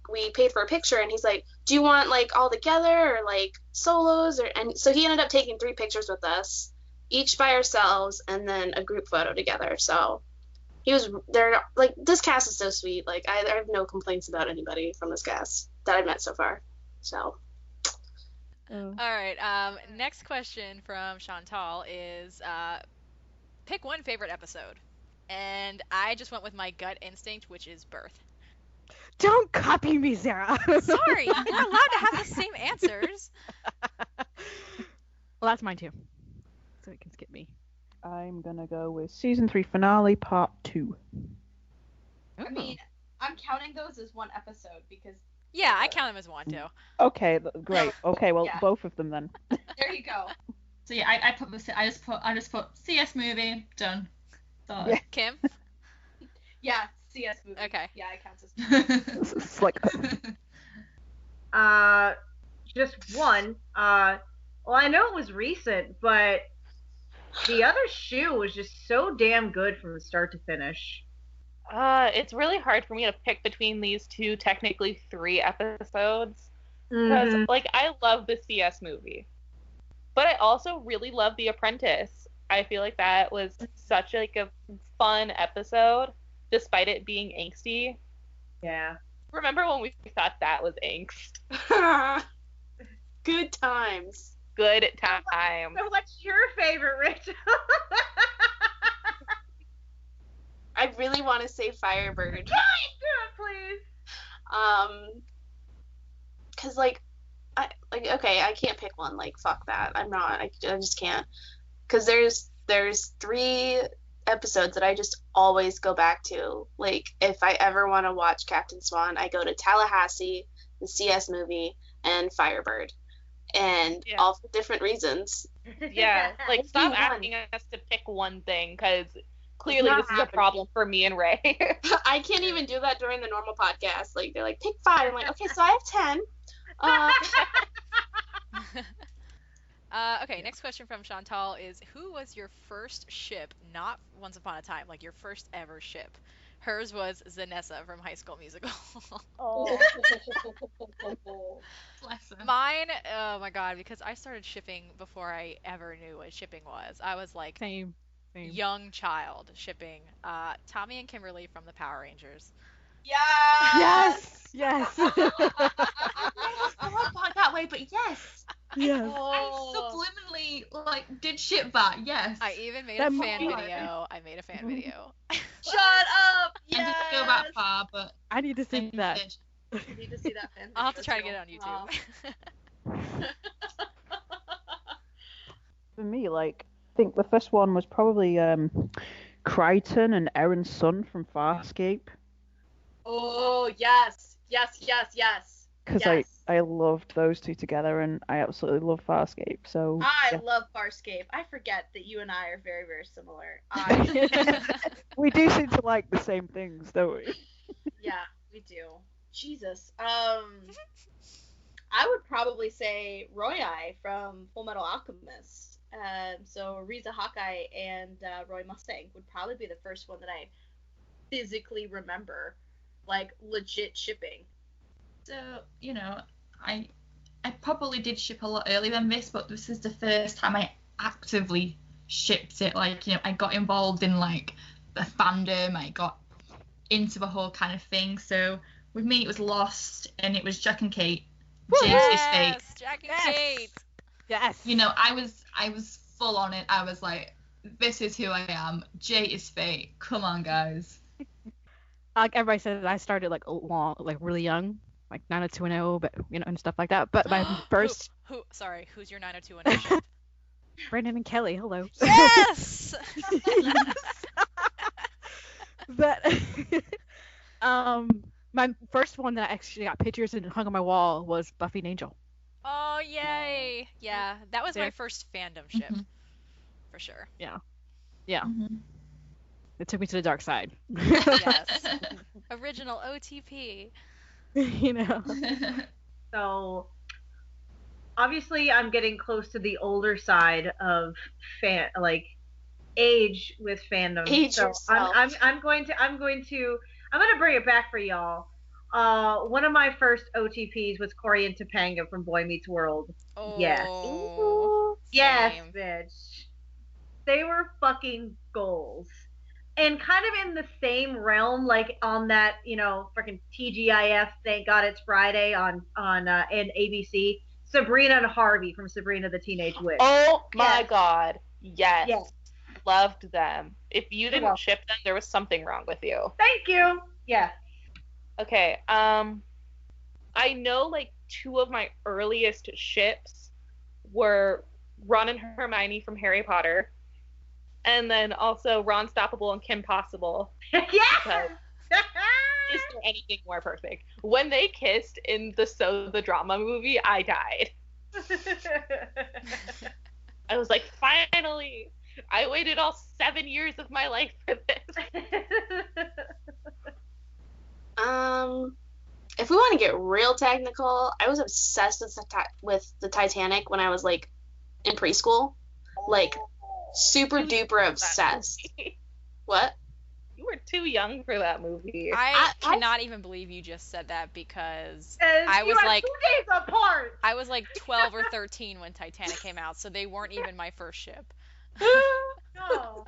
we paid for a picture, and he's like, do you want like all together or like solos? And so he ended up taking 3 pictures with us, each by ourselves, and then a group photo together. So he was there. Like, this cast is so sweet. Like, I have no complaints about anybody from this cast that I've met so far. So. All right. Next question from Chantal is pick one favorite episode. And I just went with my gut instinct, which is Birth. Don't copy me, Sarah. Sorry, you're allowed to have the same answers. Well, that's mine too. So you can skip me. I'm gonna go with season 3 finale part 2. I mean, I'm counting those as one episode because. Yeah, I count them as one too. Okay, great. Okay, well, Yeah. both of them then. There you go. So yeah, I just put CS movie, done. God. Kim? Yeah, CS movie. Okay. Yeah, it counts as. It's like just one. Well, I know it was recent, but the other shoe was just so damn good from start to finish. It's really hard for me to pick between these two, technically 3 episodes, because like I love the CS movie, but I also really love The Apprentice. I feel like that was such like a fun episode, despite it being angsty. Yeah. Remember when we thought that was angst? Good times. Good time. So what's your favorite, Rich? I really want to say Firebird. Do it, please. Cause okay, I can't pick one. Like, fuck that. I'm not. I just can't. Cause there's 3 episodes that I just always go back to. Like, if I ever want to watch Captain Swan, I go to Tallahassee, the CS movie, and Firebird, and all for different reasons. Yeah, like stop asking us to pick one thing, because clearly this is a problem for me and Ray. I can't even do that during the normal podcast. Like, they're like, pick 5. I'm like, okay, so I have 10. Okay, next question from Chantal is, who was your first ship, not Once Upon a Time, like your first ever ship? Hers was Zanessa from High School Musical. oh. Bless her. Mine, oh my god, because I started shipping before I ever knew what shipping was. I was like Same. young child shipping Tommy and Kimberly from the Power Rangers. Yes. Yes. I won't buy that way, but yes. Yes. I subliminally did ship that. Yes. I even made That a fan movie. video. I made a fan video. Shut up! I didn't go that far, but I need to see that. did. You need to see that fan. I'll have to video try to get too. it on YouTube. For me, I think the first one was probably Crichton and Aaron's son from Farscape. Oh, yes. Because I loved those two together, and I absolutely love Farscape. So I love Farscape. I forget that you and I are very, very similar. we do seem to like the same things, don't we? Yeah, we do. Jesus. I would probably say Roy from Full Metal Alchemist. So Riza Hawkeye and Roy Mustang would probably be the first one that I physically remember, like legit shipping. So, I probably did ship a lot earlier than this, but this is the first time I actively shipped it. I got involved in the fandom. I got into the whole kind of thing. So with me, it was Lost, and it was Jack and Kate. James's Fate. Jack and Kate. Yes. I was full on it. I was like, this is who I am. Jay is Fate. Come on, guys. Like everybody said, I started really young, like 90210, but and stuff like that. But my first. Who's your 90210 ship? Brandon and Kelly. Hello. Yes. But my first one that I actually got pictures and hung on my wall was Buffy and Angel. Oh, yay. Yeah, that was my first fandom ship. Mhm. For sure. Yeah. Mhm. It took me to the dark side. Yes. Original OTP. So, obviously, I'm getting close to the older side of age with fandom. Age so yourself. I'm going to bring it back for y'all. One of my first OTPs was Cory and Topanga from Boy Meets World. Oh. Yes. Yes, Same. bitch. They were fucking goals. And kind of in the same realm, on that, freaking TGIF, thank God it's Friday on ABC, Sabrina and Harvey from Sabrina the Teenage Witch. Oh my Yes. god. Yes. Yes. Loved them. If you didn't welcome. ship them, there was something wrong with you. Thank you. Yeah. Okay, I know 2 of my earliest ships were Ron and Hermione from Harry Potter, and then also Ron Stoppable and Kim Possible. Yeah. Is there anything more perfect? When they kissed in the drama movie, I died. I was like, finally! I waited all 7 years of my life for this. If we want to get real technical, I was obsessed with the Titanic when I was like in preschool, like super duper obsessed. What? You were too young for that movie. I cannot even believe you just said that because I was like 2 days apart. I was like 12 or 13 when Titanic came out, so they weren't even my first ship. No.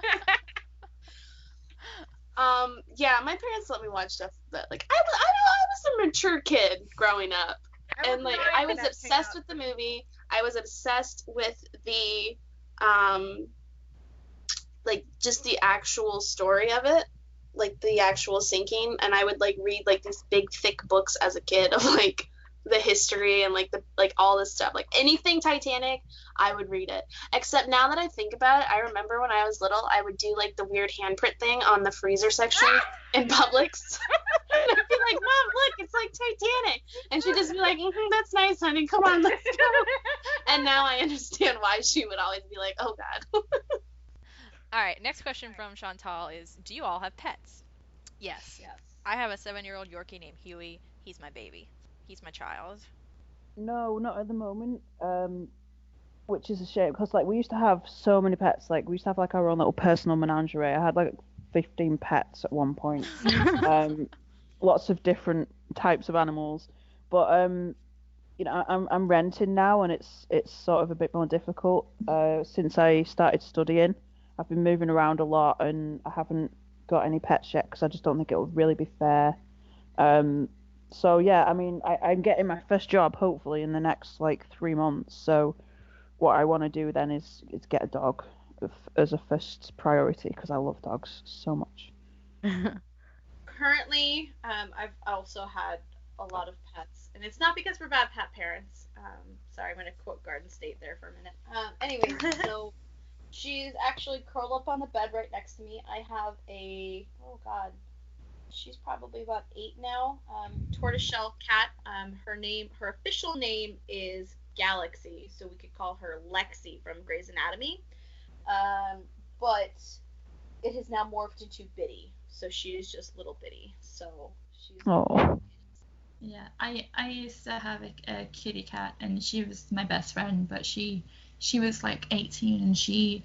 Yeah, my parents let me watch stuff that like I was a mature kid growing up, and like I was obsessed with the movie. I was obsessed with the like just the actual story of it, like the actual sinking, and I would like read like these big thick books as a kid of like the history and like the like all this stuff, like anything Titanic, I would read it. Except now that I think about it, I remember when I was little, I would do like the weird handprint thing on the freezer section in Publix. And I'd be like, Mom, look, it's like Titanic, and she'd just be like, that's nice, honey, come on, let's go. And now I understand why she would always be like, oh God. All right, next question from Chantal is, do you all have pets? Yes. I have a 7-year-old Yorkie named Huey. He's my baby. He's my child. No, not at the moment. Which is a shame because like we used to have so many pets. Like we used to have like our own little personal menagerie. I had like 15 pets at one point. Lots of different types of animals. But you know, I'm renting now, and it's sort of a bit more difficult. Since I started studying, I've been moving around a lot, and I haven't got any pets yet because I just don't think it would really be fair. So yeah, I mean, I'm getting my first job hopefully in the next like 3 months. So what I want to do then is get a dog as a first priority because I love dogs so much. Currently, I've also had a lot of pets, and it's not because we're bad pet parents. Sorry, I'm going to quote Garden State there for a minute. Anyways, so she's actually curled up on the bed right next to me. I have she's probably about 8 now. Tortoiseshell cat. Her official name is Galaxy, so we could call her Lexi from Grey's Anatomy. But it has now morphed into Biddy, so she is just little Biddy. So she's. Oh. Yeah, I used to have a kitty cat, and she was my best friend, but she was like 18, and she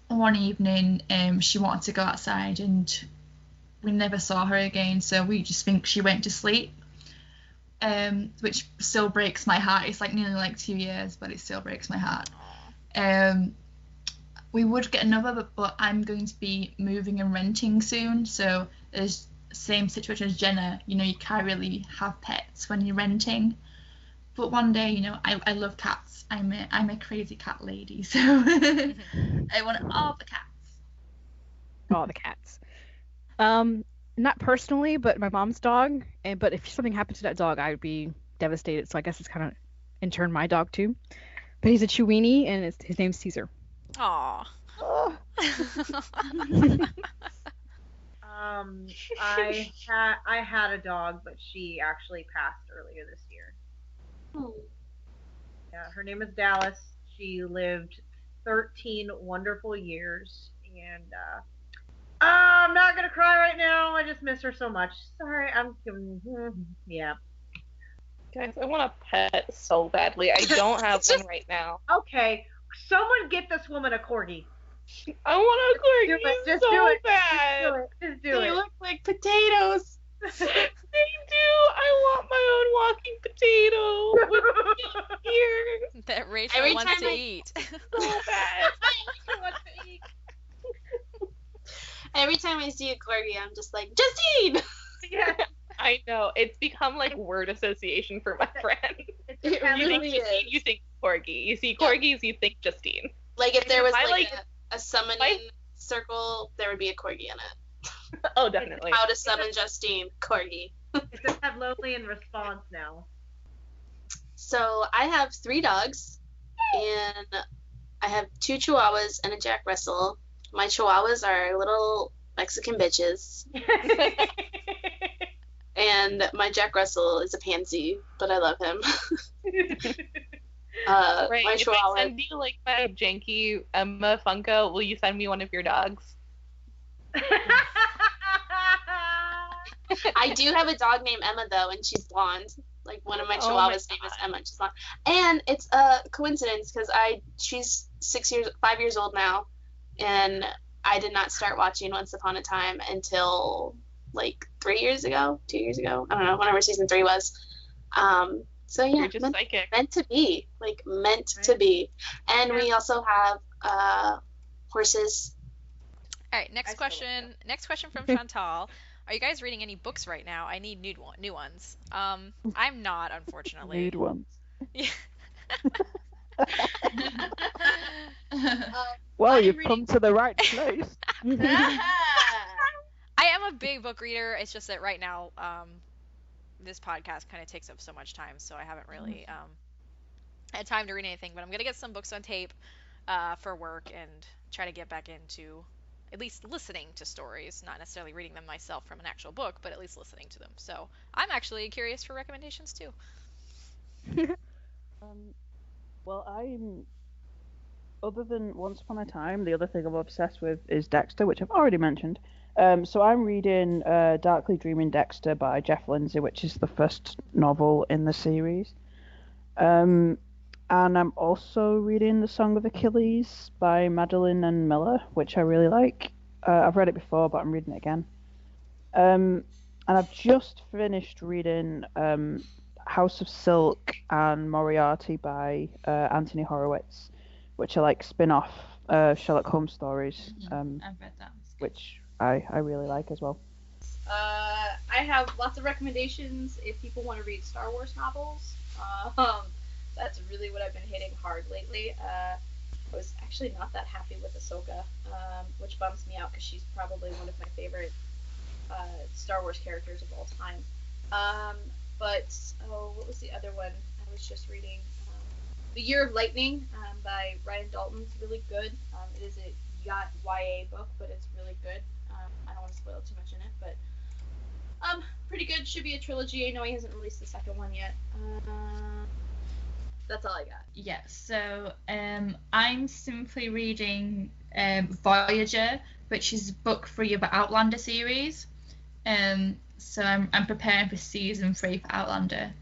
one evening she wanted to go outside, and we never saw her again, so we just think she went to sleep, which still breaks my heart. It's like nearly like 2 years, but it still breaks my heart. We would get another, but I'm going to be moving and renting soon, so there's the same situation as Jenna. You know, you can't really have pets when you're renting, but one day, you know, I love cats. I'm a crazy cat lady, so I want all the cats. All the cats. Not personally, but my mom's dog. But if something happened to that dog, I would be devastated. So I guess it's kind of in turn my dog too. But he's a Chiweenie, and his name's Caesar. Aww. I had a dog, but she actually passed earlier this year. Yeah, her name is Dallas. She lived 13 wonderful years, and I'm not gonna cry right now. I just miss her so much. Sorry, yeah. Guys, I want a pet so badly. I don't have one right now. Okay, someone get this woman a corgi. I want a corgi Just so do it. bad. Just do it. They look like potatoes. They do. I want my own walking potato with me here. That Rachel wants to eat. So bad. Every time I see a corgi, I'm just like, Justine! Yeah. I know. It's become like word association for my friend. It You think really Justine, is. you think corgi. You see corgis, you think Justine. Like if there was I like like- a summoning circle, there would be a corgi in it. Oh, definitely. How to summon Justine, corgi. It just have lonely in response now. So I have 3 dogs, and I have 2 Chihuahuas and a Jack Russell. My Chihuahuas are little Mexican bitches, and my Jack Russell is a pansy, but I love him. Right. My If chihuahua. I send you like my janky Emma Funko, will you send me one of your dogs? I do have a dog named Emma though, and she's blonde. Like one of my chihuahuas' name is Emma. She's blonde, and it's a coincidence because she's 5 years old now, and I did not start watching Once Upon a Time until like 2 years ago. I don't know, whenever season 3 was. So yeah, You're just psychic. meant to be, to be. And we also have horses. All right, next question. Next question from Chantal. Are you guys reading any books right now? I need new ones. I'm not, unfortunately. Nude ones. Yeah. Well, you've come to the right place. I am a big book reader. It's just that right now, this podcast kind of takes up so much time, so I haven't really had time to read anything. But I'm gonna get some books on tape for work and try to get back into at least listening to stories, not necessarily reading them myself from an actual book, but at least listening to them. So I'm actually curious for recommendations too. Well, other than Once Upon a Time, the other thing I'm obsessed with is Dexter, which I've already mentioned. So I'm reading Darkly Dreaming Dexter by Jeff Lindsay, which is the first novel in the series. And I'm also reading The Song of Achilles by Madeline and Miller, which I really like. I've read it before, but I'm reading it again. And I've just finished reading House of Silk and Moriarty by Anthony Horowitz, which are like spin-off Sherlock Holmes stories, I've read that. which I really like as well. I have lots of recommendations if people want to read Star Wars novels. That's really what I've been hitting hard lately. I was actually not that happy with Ahsoka, which bums me out because she's probably one of my favorite Star Wars characters of all time. But what was the other one I was just reading? The Year of Lightning by Ryan Dalton. It's really good. It is a YA book, but it's really good. I don't want to spoil too much in it, but pretty good. Should be a trilogy. I know he hasn't released the second one yet. That's all I got. Yeah, so I'm simply reading Voyager, which is book 3 of the Outlander series. So I'm preparing for season 3 for Outlander.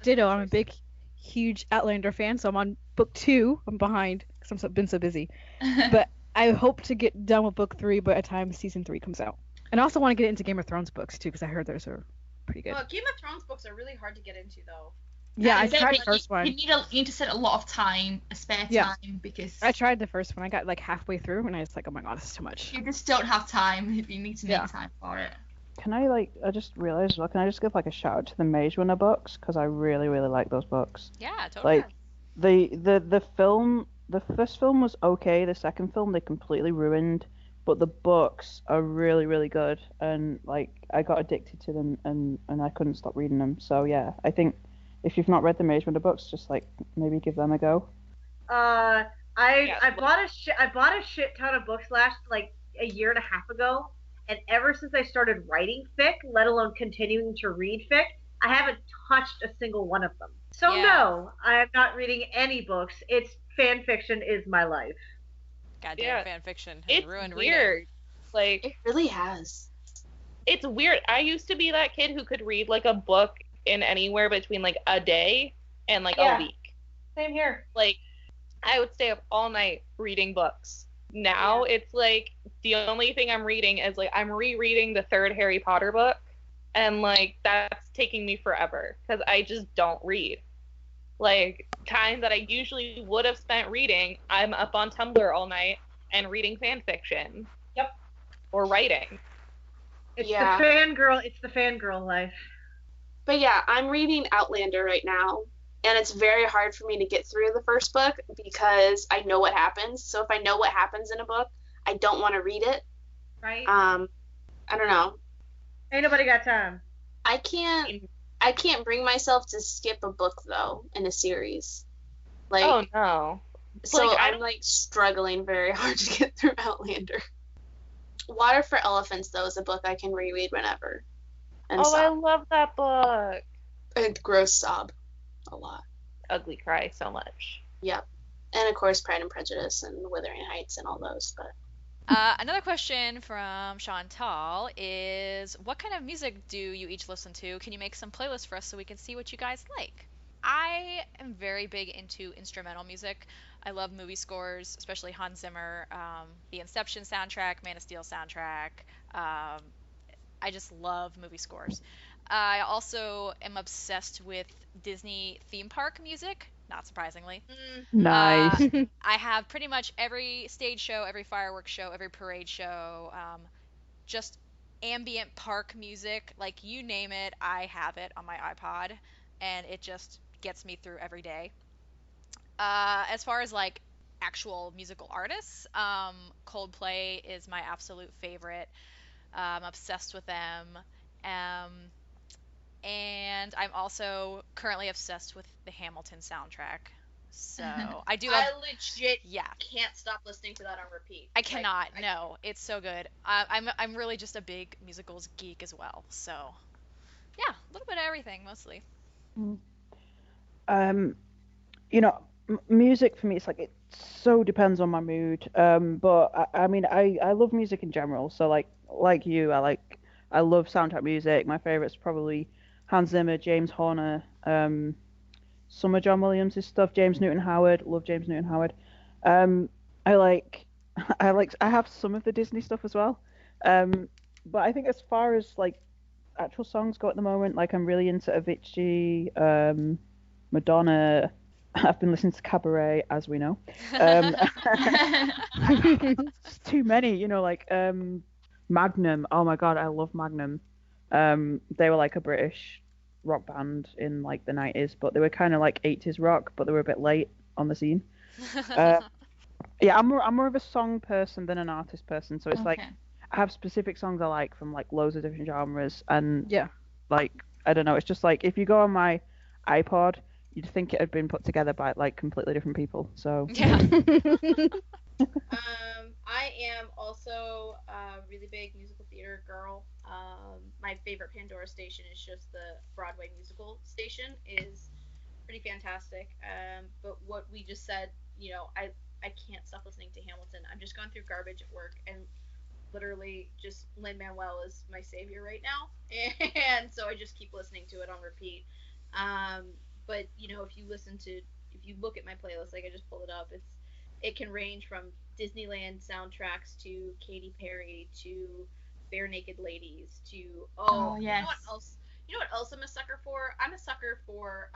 Ditto. I'm a big, huge Outlander fan, so I'm on book 2. I'm behind because I've been so busy. But I hope to get done with book 3 by the time season 3 comes out. And I also want to get into Game of Thrones books too, because I heard those are pretty good. Well, Game of Thrones books are really hard to get into, though. Yeah, I tried the first one. You need to set a lot of time, a spare time, because I tried the first one. I got like halfway through, and I was like, oh my god, this is too much. you just don't have time if you need to make time for it. Can I just realized, can I just give like a shout out to the Maze Runner books, because I really really like those books. Yeah, totally. Like the film, the first film was okay. The second film they completely ruined, but the books are really really good, and like I got addicted to them, and I couldn't stop reading them. So yeah, I think if you've not read the Maze Runner books, just like maybe give them a go. I bought a shit ton of books like a year and a half ago, and ever since I started writing fic, let alone continuing to read fic, I haven't touched a single one of them. So no, I am not reading any books. It's fan fiction is my life. Goddamn fan fiction has it's ruined weird. reading. Like it really has. It's weird. I used to be that kid who could read like a book in anywhere between like a day and like a week. Same here. Like I would stay up all night reading books. Now it's like the only thing I'm reading is like I'm rereading the 3rd Harry Potter book, and like that's taking me forever because I just don't read. Like time that I usually would have spent reading, I'm up on Tumblr all night and reading fan fiction. Yep. Or writing. It's the fangirl life. But yeah, I'm reading Outlander right now, and it's very hard for me to get through the first book because I know what happens. So if I know what happens in a book, I don't want to read it. Right. I don't know. Ain't nobody got time. I can't bring myself to skip a book though in a series. Like, oh no. So like, I'm like struggling very hard to get through Outlander. Water for Elephants though is a book I can reread whenever. And I love that book. And gross sob a lot. Ugly Cry so much. Yep. And of course, Pride and Prejudice and Wuthering Heights and all those. But Another question from Chantal is, what kind of music do you each listen to? Can you make some playlists for us so we can see what you guys like? I am very big into instrumental music. I love movie scores, especially Hans Zimmer, the Inception soundtrack, Man of Steel soundtrack. I just love movie scores. I also am obsessed with Disney theme park music, not surprisingly. Nice. I have pretty much every stage show, every fireworks show, every parade show, just ambient park music, like you name it, I have it on my iPod, and it just gets me through every day. As far as like actual musical artists, Coldplay is my absolute favorite. I'm obsessed with them. Um, and I'm also currently obsessed with the Hamilton soundtrack. So I do love. I legit Yeah. can't stop listening to that on repeat. I cannot. No, it's so good. I'm really just a big musicals geek as well. So yeah, a little bit of everything mostly. You know, music for me, it's like it so depends on my mood. But I mean, I love music in general. So like you, I love soundtrack music. My favorite's probably Hans Zimmer, James Horner, some of John Williams' stuff. James Newton Howard, love James Newton Howard. I like, I have some of the Disney stuff as well. But I think as far as like actual songs go at the moment, like I'm really into Avicii, Madonna. I've been listening to Cabaret, as we know. It's too many, you know, like Magnum. Oh my God, I love Magnum. They were like a British rock band in like the 90s, but they were kind of like 80s rock, but they were a bit late on the scene. Yeah, I'm more of a song person than an artist person, so it's like I have specific songs I like from like loads of different genres, and Yeah. like I don't know, it's just like if you go on my iPod, you'd think it had been put together by like completely different people. So Yeah. I am also a really big musical theater girl. My favorite Pandora station is just the Broadway musical station. Is pretty fantastic. But what we just said, you know, I can't stop listening to Hamilton. I'm just going through garbage at work, and literally just Lin-Manuel is my savior right now, and so I just keep listening to it on repeat. But you know, if you look at my playlist, like I just pulled it up, it can range from Disneyland soundtracks to Katy Perry to Bare Naked Ladies to yes. You know what else? You know what else I'm a sucker for? I'm a sucker for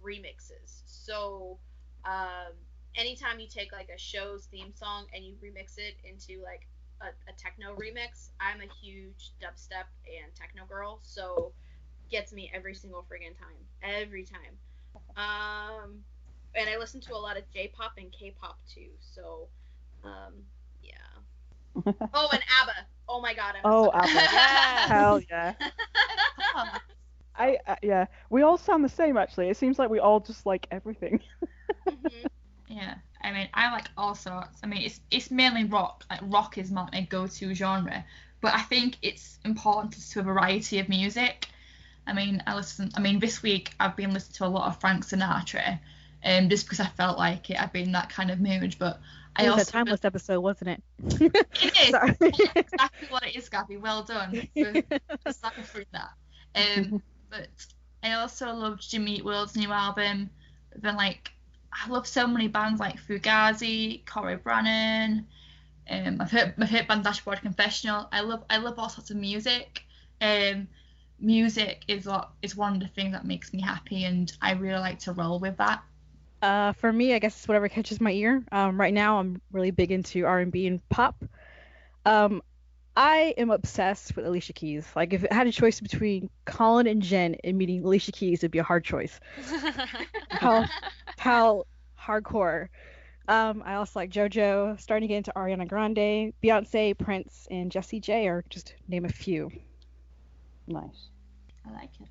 remixes. So anytime you take like a show's theme song and you remix it into like a techno remix, I'm a huge dubstep and techno girl, so gets me every single friggin' time. Every time. And I listen to a lot of J-pop and K-pop too, so yeah. Oh, and ABBA. Oh my god, ABBA. Yes. Hell yeah. Yeah, we all sound the same actually. It seems like we all just like everything. Mm-hmm. Yeah, I mean, I like all sorts. I mean, it's mainly rock. Like rock is my go-to genre, but I think it's important to a variety of music. I mean, this week I've been listening to a lot of Frank Sinatra, just because I felt like it. I've been in that kind of mood, but It was a timeless episode, wasn't it? It is. Sorry. That's exactly what it is, Gabby. Well done for stepping through that. But I also loved Jimmy Eat World's new album. Then I love so many bands like Fugazi, Corey Brannon. My favorite band Dashboard Confessional. I love all sorts of music. Music is one of the things that makes me happy, and I really like to roll with that. For me, I guess it's whatever catches my ear. Right now, I'm really big into R&B and pop. I am obsessed with Alicia Keys. Like, if I had a choice between Colin and Jen and meeting Alicia Keys, it'd be a hard choice. How hardcore. I also like JoJo, starting to get into Ariana Grande, Beyonce, Prince, and Jessie J, or just to name a few. Nice. I like it.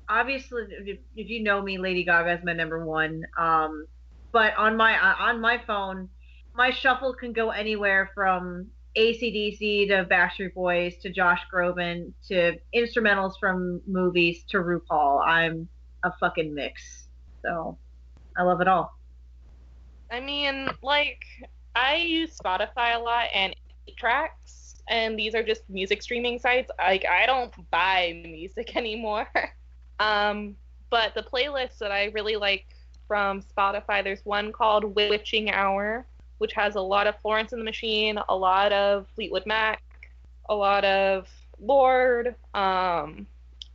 Obviously, if you know me, Lady Gaga is my number one. But on my phone, my shuffle can go anywhere from AC/DC to Backstreet Boys to Josh Groban to instrumentals from movies to RuPaul. I'm a fucking mix. So I love it all. I mean, like, I use Spotify a lot and 8 Tracks, and these are just music streaming sites. Like, I don't buy music anymore. But the playlists that I really like from Spotify, there's one called Witching Hour, which has a lot of Florence and the Machine, a lot of Fleetwood Mac, a lot of Lord. I'm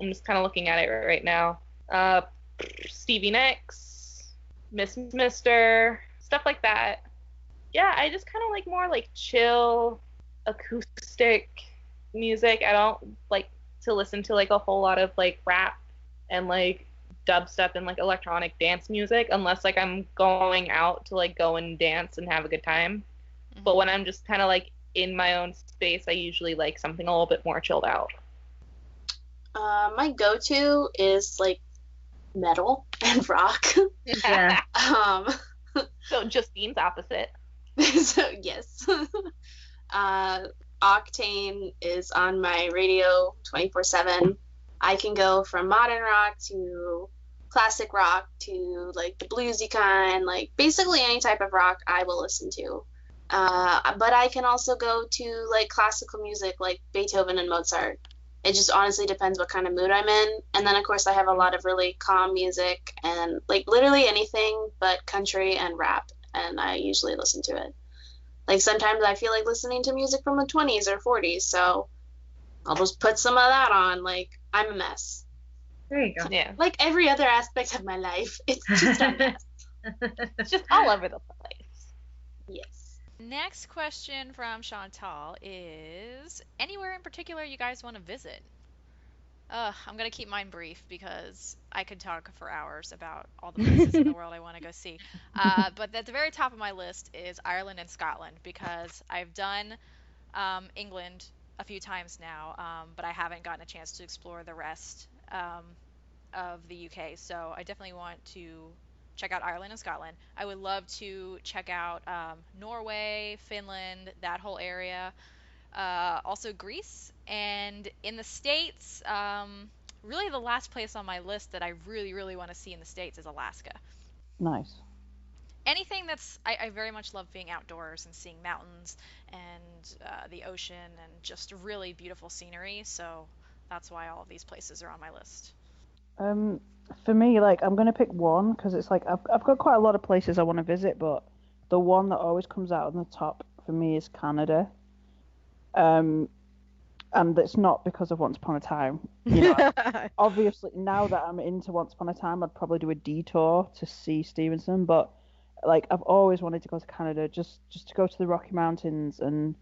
just kind of looking at it right now. Stevie Nicks, Mister, stuff like that. Yeah, I just kind of like more like chill, acoustic music. I don't like to listen to like a whole lot of like rap and like dubstep and like electronic dance music unless like I'm going out to like go and dance and have a good time. Mm-hmm. But when I'm just kind of like in my own space, I usually like something a little bit more chilled out. My go-to is like metal and rock. Yeah. So Justine's opposite. So yes. Octane is on my radio 24/7. I can go from modern rock to classic rock to like the bluesy kind, like basically any type of rock I will listen to. But I can also go to like classical music like Beethoven and Mozart. It just honestly depends what kind of mood I'm in. And then of course I have a lot of really calm music and like literally anything but country and rap, and I usually listen to it. Like sometimes I feel like listening to music from the 20s or 40s, so I'll just put some of that on. Like, I'm a mess. There you go. Yeah. Like every other aspect of my life, it's just a mess. It's just all over the place. Yes. Next question from Chantal is, anywhere in particular you guys want to visit? I'm going to keep mine brief because I could talk for hours about all the places in the world I want to go see. But at the very top of my list is Ireland and Scotland because I've done England a few times now, but I haven't gotten a chance to explore the rest of the UK. So I definitely want to check out Ireland and Scotland. I would love to check out Norway, Finland, that whole area. Also Greece, and in the States, really the last place on my list that I really, really want to see in the States is Alaska. Nice. Anything I very much love being outdoors and seeing mountains and the ocean and just really beautiful scenery, so that's why all of these places are on my list. For me, like, I'm going to pick one because it's like I've got quite a lot of places I want to visit, but the one that always comes out on the top for me is Canada. And it's not because of Once Upon a Time. You know, obviously, now that I'm into Once Upon a Time, I'd probably do a detour to see Stevenson. But like, I've always wanted to go to Canada, just to go to the Rocky Mountains and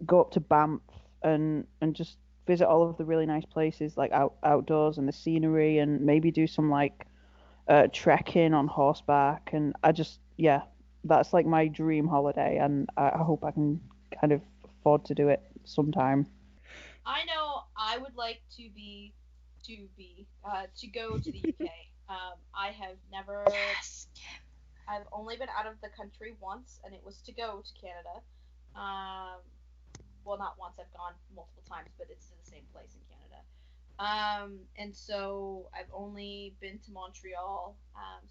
go up to Banff and just visit all of the really nice places, like outdoors and the scenery, and maybe do some like trekking on horseback. And that's like my dream holiday, and I hope I can kind of afford to do it sometime. I know I would like to go to the UK. I have never. Yes. I've only been out of the country once, and it was to go to Canada. Well, not once. I've gone multiple times, but it's to the same place in Canada. And so I've only been to Montreal.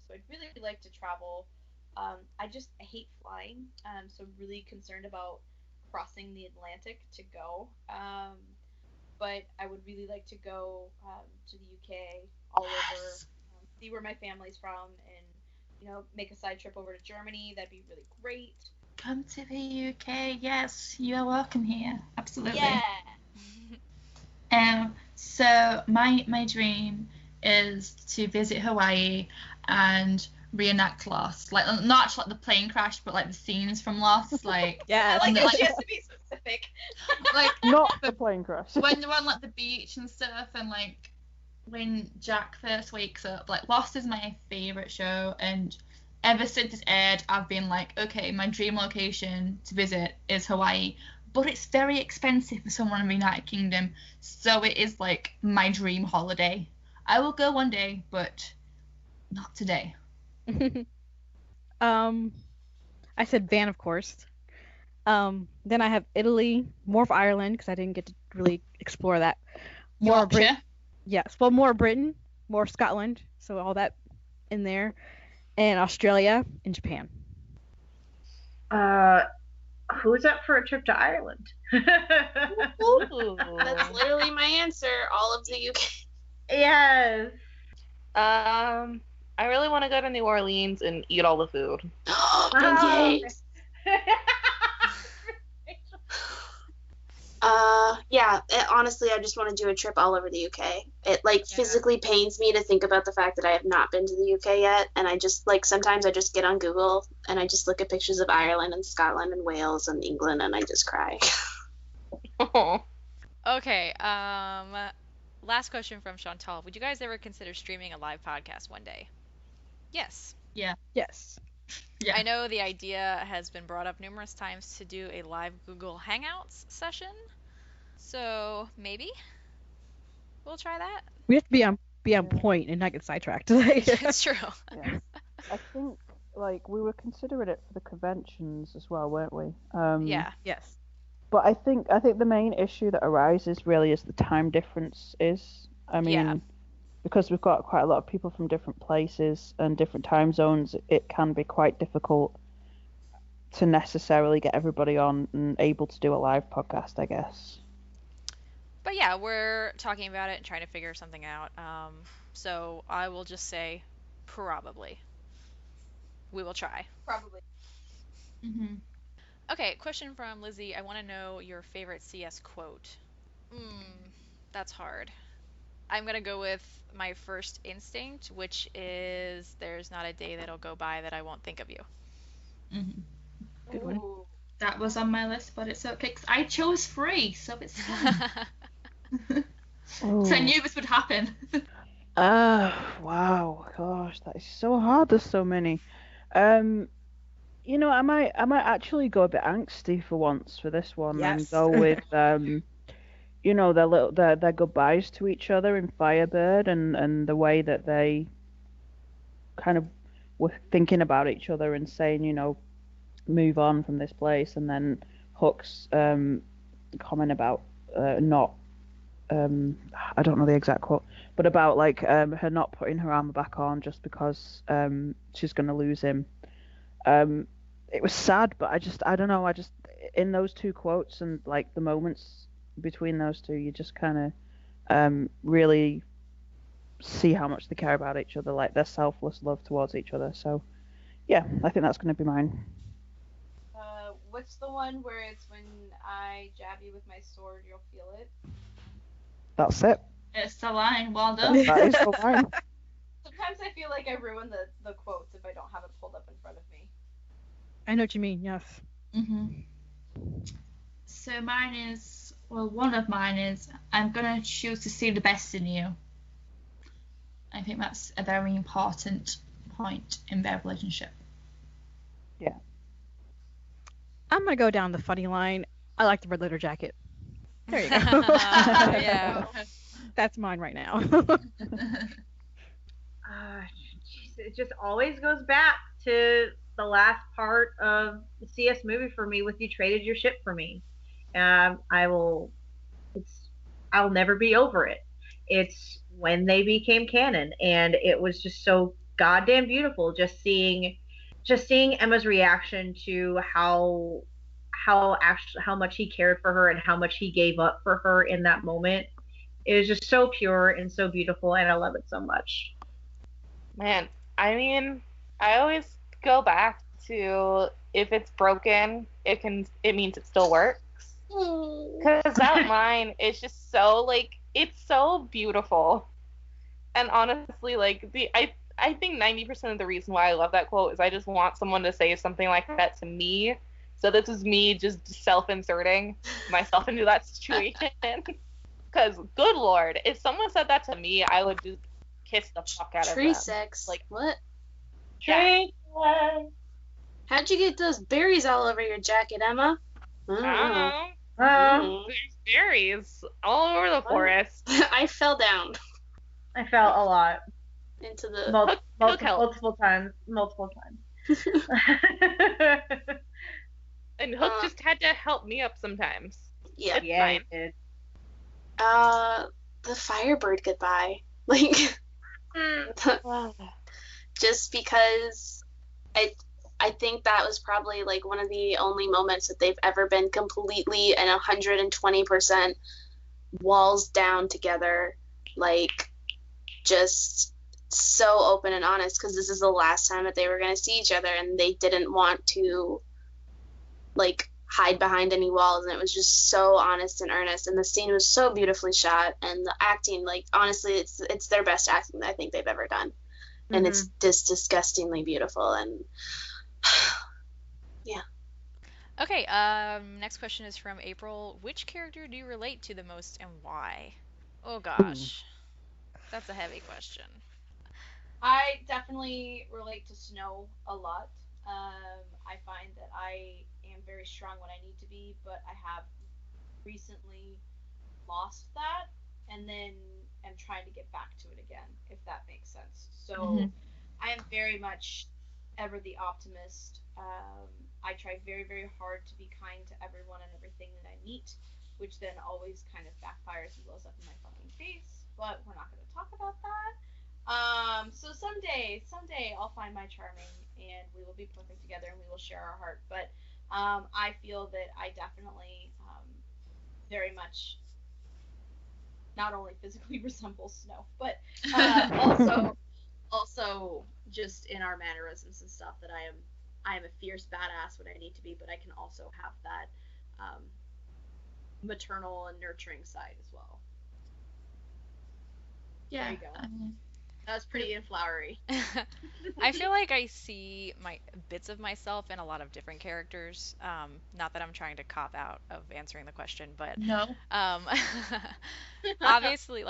So I'd really like to travel. I hate flying. So really concerned about crossing the Atlantic to go. But I would really like to go to the UK, all over, see where my family's from, and make a side trip over to Germany. That'd be really great. Come to the UK. Yes, you are welcome here. Absolutely. Yeah. So my dream is to visit Hawaii and reenact Lost. Like, not actually like the plane crash, but like the scenes from Lost. Like, yeah, I like that she has to be specific. Like, not the plane crash. When they're on like the beach and stuff, and like when Jack first wakes up. Like, Lost is my favorite show, and ever since it's aired, I've been like, okay, my dream location to visit is Hawaii, but it's very expensive for someone in the United Kingdom, so it is like my dream holiday. I will go one day, but not today. I said Van, of course. Then I have Italy, more of Ireland because I didn't get to really explore that. More Yorkshire. Yes, well, more Britain, more Scotland, so all that in there, and Australia and Japan. Who's up for a trip to Ireland? That's literally my answer. All of the UK. Yes. I really want to go to New Orleans and eat all the food. Yes. Honestly, I just want to do a trip all over the UK. It physically pains me to think about the fact that I have not been to the UK yet, and I just sometimes I just get on Google and I just look at pictures of Ireland and Scotland and Wales and England and I just cry. Okay, last question from Chantal. Would you guys ever consider streaming a live podcast one day? Yes. Yeah. Yes. Yeah. I know the idea has been brought up numerous times to do a live Google Hangouts session. So maybe we'll try that. We have to be on point and not get sidetracked. It's true. Yeah. I think we were considering it for the conventions as well, weren't we? Yeah. Yes. But I think the main issue that arises really is the time difference is. I mean, because we've got quite a lot of people from different places and different time zones, it can be quite difficult to necessarily get everybody on and able to do a live podcast, I guess. But yeah, we're talking about it and trying to figure something out. So I will just say probably. We will try. Probably. Mm-hmm. Okay, question from Lizzie. I want to know your favorite CS quote. That's hard. I'm going to go with my first instinct, which is there's not a day that'll go by that I won't think of you. Mm-hmm. Good one. That was on my list, but it's okay because I chose 3, so it's fine. So I knew this would happen. Wow, gosh, that is so hard. There's so many. I might actually go a bit angsty for once for this one and go with their goodbyes to each other in Firebird and the way that they kind of were thinking about each other and saying, move on from this place, and then Hook's comment about not I don't know the exact quote, but about her not putting her armor back on just because she's gonna lose him. It was sad, but I don't know, in those two quotes and the moments between those two, you just kind of really see how much they care about each other, their selfless love towards each other. So yeah, I think that's going to be mine. What's the one where it's when I jab you with my sword, you'll feel it? That's it. It's the line. Well done. That is the line. Sometimes I feel like I ruin the quotes if I don't have it pulled up in front of me. I know what you mean, yes. Mm-hmm. So one of mine is, I'm going to choose to see the best in you. I think that's a very important point in their relationship. Yeah. I'm going to go down the funny line. I like the red letter jacket. There you go. Yeah. That's mine right now. It just always goes back to the last part of the CS movie for me with "You traded your ship for me." I'll never be over it. It's when they became canon, and it was just so goddamn beautiful just seeing Emma's reaction to how much he cared for her and how much he gave up for her in that moment. It was just so pure and so beautiful, and I love it so much. Man, I mean, I always go back to, if it's broken, it means it still works. Because that line is just so, it's so beautiful. And honestly, I think 90% of the reason why I love that quote is I just want someone to say something like that to me. So this is me just self-inserting myself into that situation. Because, good Lord, if someone said that to me, I would just kiss the fuck out of them. Tree sex. What? Tree sex. How'd you get those berries all over your jacket, Emma? I don't know. There's berries all over the forest. I fell down. I fell a lot. Into the... Multiple times. And Hook just had to help me up sometimes. Yeah. It's Yeah, fine. it did. The Firebird goodbye. just because I think that was probably like one of the only moments that they've ever been completely and 120% walls down together, like just so open and honest, because this is the last time that they were going to see each other, and they didn't want to like hide behind any walls, and it was just so honest and earnest, and the scene was so beautifully shot, and the acting, like honestly, it's their best acting that I think they've ever done. And it's just disgustingly beautiful, and yeah. Okay, next question is from April. Which character do you relate to the most and why? Oh gosh. That's a heavy question. I definitely relate to Snow a lot. I find that I am very strong when I need to be, but I have recently lost that, and then am trying to get back to it again, if that makes sense. So I am very much ever the optimist. I try very, very hard to be kind to everyone and everything that I meet, which then always kind of backfires and blows up in my fucking face. But we're not going to talk about that. So someday I'll find my charming, and we will be perfect together, and we will share our heart. But I feel that I definitely very much not only physically resemble Snow, but also just in our mannerisms and stuff, that I am a fierce badass when I need to be, but I can also have that maternal and nurturing side as well. Yeah. There you go. That was pretty and flowery. I feel like I see my bits of myself in a lot of different characters. Not that I'm trying to cop out of answering the question, but no. Obviously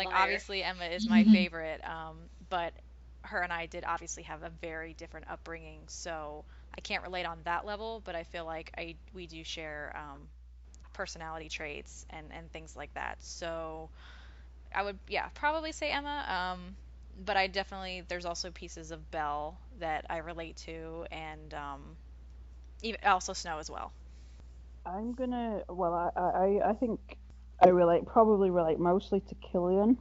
Emma is my favorite. But her and I did obviously have a very different upbringing, so I can't relate on that level. But I feel like we do share personality traits and things like that. So I would probably say Emma. But I definitely, there's also pieces of Belle that I relate to, and even also Snow as well. I'm gonna. Well, I think probably relate mostly to Killian.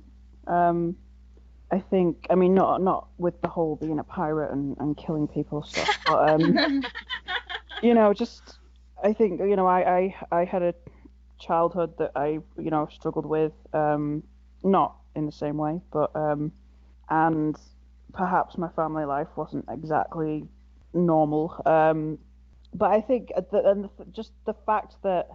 I think. I mean, not with the whole being a pirate and killing people stuff, but just I think I had a childhood that I struggled with. Not in the same way, but and perhaps my family life wasn't exactly normal. But I think just the fact that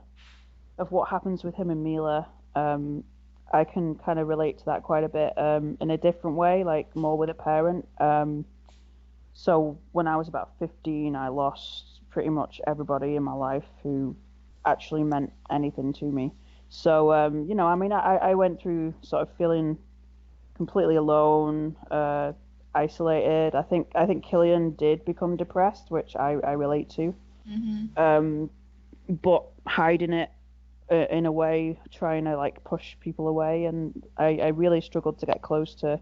of what happens with him and Mila, I can kind of relate to that quite a bit in a different way, like more with a parent. So when I was about 15, I lost pretty much everybody in my life who actually meant anything to me. So I mean, I went through sort of feeling completely alone, isolated. I think Killian did become depressed, which I relate to. But hiding it in a way, trying to like push people away, and I really struggled to get close to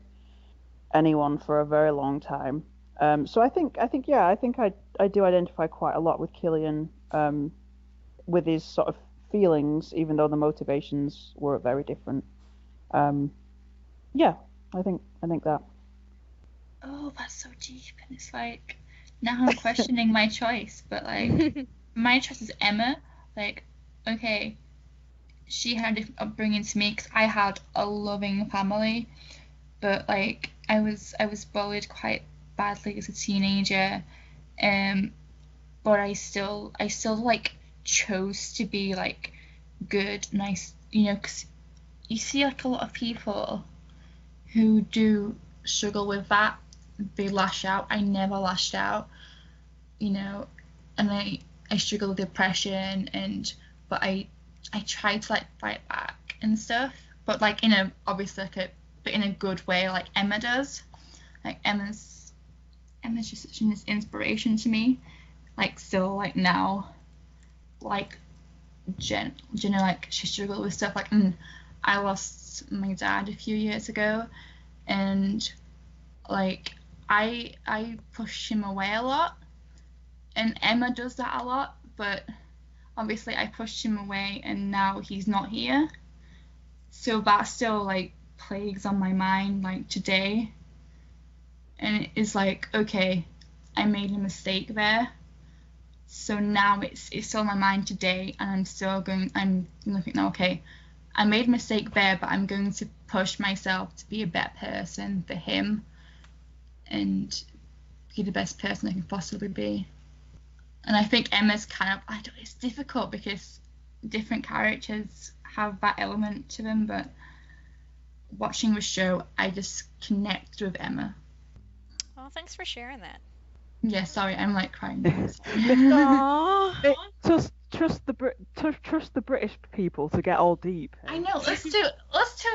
anyone for a very long time. So I think I do identify quite a lot with Killian, with his sort of feelings, even though the motivations were very different. Yeah, I think that. Oh, that's so deep, and it's like now I'm questioning my choice, but like my choice is Emma. Like, okay, she had a different upbringing to me because I had a loving family, but like I was bullied quite badly as a teenager, but I still like chose to be like good, nice, because you see like a lot of people who do struggle with that. They lash out. I never lashed out, and I struggle with depression, but I try to like fight back and stuff, but like in a obviously like but in a good way, like Emma does. Like Emma's just such an inspiration to me. Like still like now, like Jen, like she struggled with stuff like I lost my dad a few years ago, and like I pushed him away a lot, and Emma does that a lot, but obviously I pushed him away and now he's not here, so that still like plagues on my mind like today. and it's like, okay, I made a mistake there. So now it's still on my mind today, and I'm looking now, okay, I made a mistake there, but I'm going to push myself to be a better person for him and be the best person I can possibly be. And I think Emma's it's difficult because different characters have that element to them, but watching the show, I just connect with Emma. Well, thanks for sharing that. Yeah, sorry, I'm like crying. Aww. Trust the British people to get all deep. I know. Let's two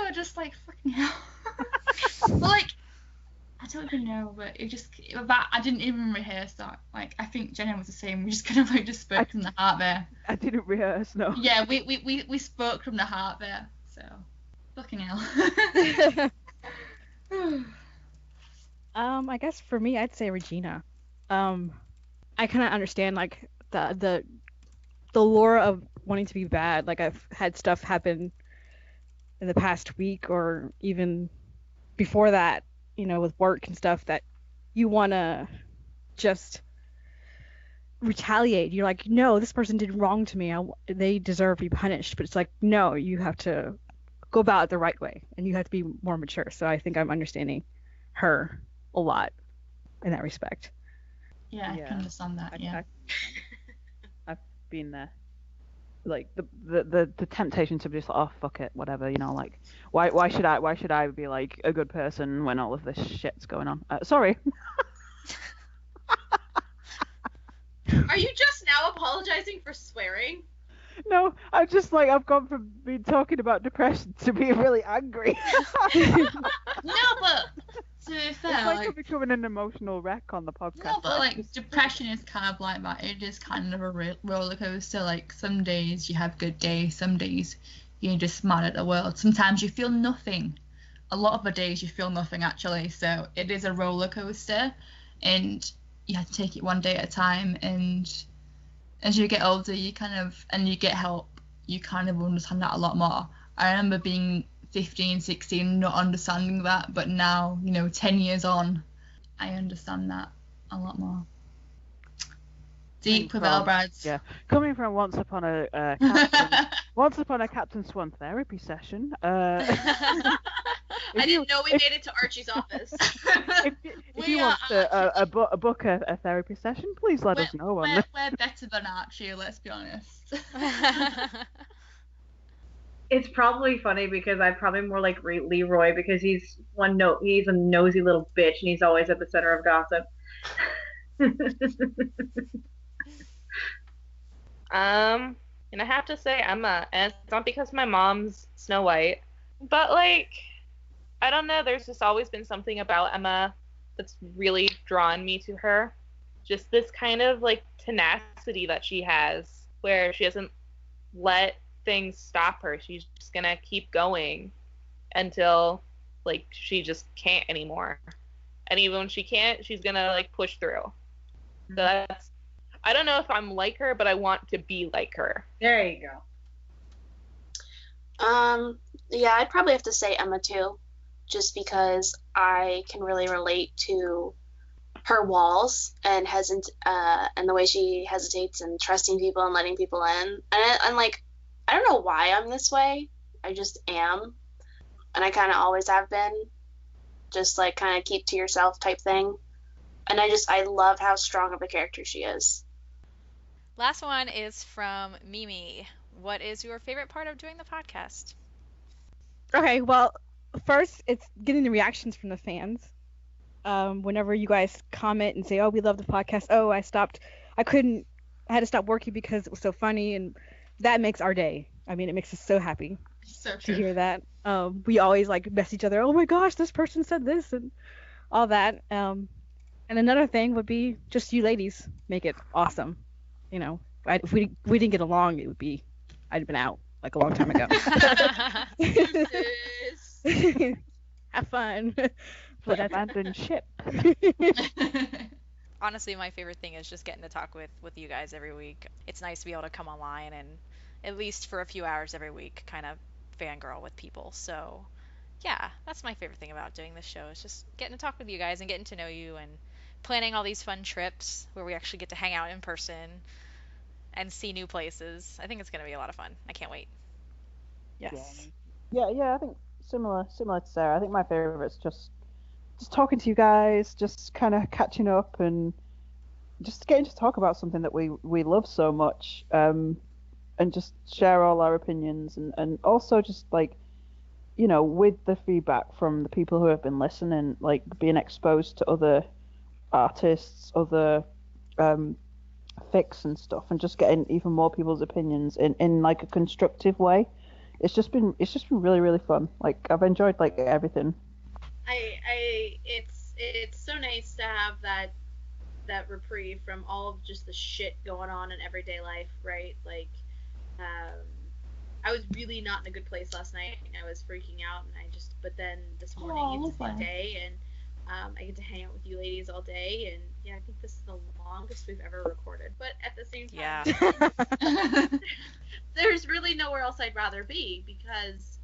are just like fucking hell. But like, I don't even know, but I didn't even rehearse that. Like, I think Jenna was the same. We just kind of like just spoke from the heart there. I didn't rehearse, no. Yeah, we spoke from the heart there. So, fucking hell. I guess for me, I'd say Regina. I kind of understand like the lore of wanting to be bad. Like I've had stuff happen in the past week or even before that, with work and stuff that you want to just retaliate. You're like, no, this person did wrong to me. They deserve to be punished. But it's like, no, you have to go about it the right way and you have to be more mature. So I think I'm understanding her a lot in that respect. Yeah, I can understand that. Yeah, I've been there. Like the temptation to be just like, oh fuck it, whatever, like why should I be like a good person when all of this shit's going on? Sorry. Are you just now apologizing for swearing? No, I'm just like, I've gone from being talking about depression to being really angry. No, but to be fair, it's like I'm becoming an emotional wreck on the podcast. No, but like depression is kind of like that. It is kind of a roller coaster. Like some days you have good days, some days you're just mad at the world. Sometimes you feel nothing. A lot of the days you feel nothing actually. So it is a roller coaster, and you have to take it one day at a time. And as you get older, you get help, you kind of understand that a lot more. I remember being 15, 16, not understanding that, but now, 10 years on, I understand that a lot more. Deep with Elbrads. Yeah, coming from once upon a Captain Swan therapy session. I didn't know we made it to Archie's office. If you want to book a therapy session, please let us know. We're better than Archie, let's be honest. It's probably funny because I'm probably more like Leroy because he's a nosy little bitch and he's always at the center of gossip. And I have to say Emma, and it's not because my mom's Snow White, but like, I don't know, there's just always been something about Emma that's really drawn me to her. Just this kind of like tenacity that she has, where she doesn't let things stop her. She's just gonna keep going until like she just can't anymore. And even when she can't, she's gonna like push through. So I don't know if I'm like her, but I want to be like her. There you go. Yeah, I'd probably have to say Emma too, just because I can really relate to her walls and and the way she hesitates and trusting people and letting people in. And I'm like, I don't know why I'm this way. I just am, and I kind of always have been. Just like kind of keep to yourself type thing. And I love how strong of a character she is. Last one is from Mimi. What is your favorite part of doing the podcast? Okay, well, first it's getting the reactions from the fans. Whenever you guys comment and say, "Oh, we love the podcast," "Oh, I had to stop working because it was so funny," and that makes our day. I mean, it makes us so happy to hear that. We always like mess each other. "Oh my gosh, this person said this," and all that. And another thing would be just you ladies make it awesome. If we didn't get along, I'd have been out like a long time ago. Have fun. But abandoned ship. Honestly, my favorite thing is just getting to talk with you guys every week. It's nice to be able to come online and at least for a few hours every week kind of fangirl with people. So yeah, that's my favorite thing about doing this show is just getting to talk with you guys and getting to know you and planning all these fun trips where we actually get to hang out in person and see new places. I think it's going to be a lot of fun. I can't wait. Yes. Yeah. I think similar to Sarah. I think my favorite's just talking to you guys, just kind of catching up and just getting to talk about something that we love so much, and just share all our opinions and also just like, with the feedback from the people who have been listening, like being exposed to other artists, other fics and stuff, and just getting even more people's opinions in like a constructive way. It's just been really, really fun. Like I've enjoyed like everything. It's so nice to have that reprieve from all of just the shit going on in everyday life, right? Like, I was really not in a good place last night, and I was freaking out, but then this morning it's a good day, and I get to hang out with you ladies all day, and yeah, I think this is the longest we've ever recorded, but at the same time, there's really nowhere else I'd rather be, because,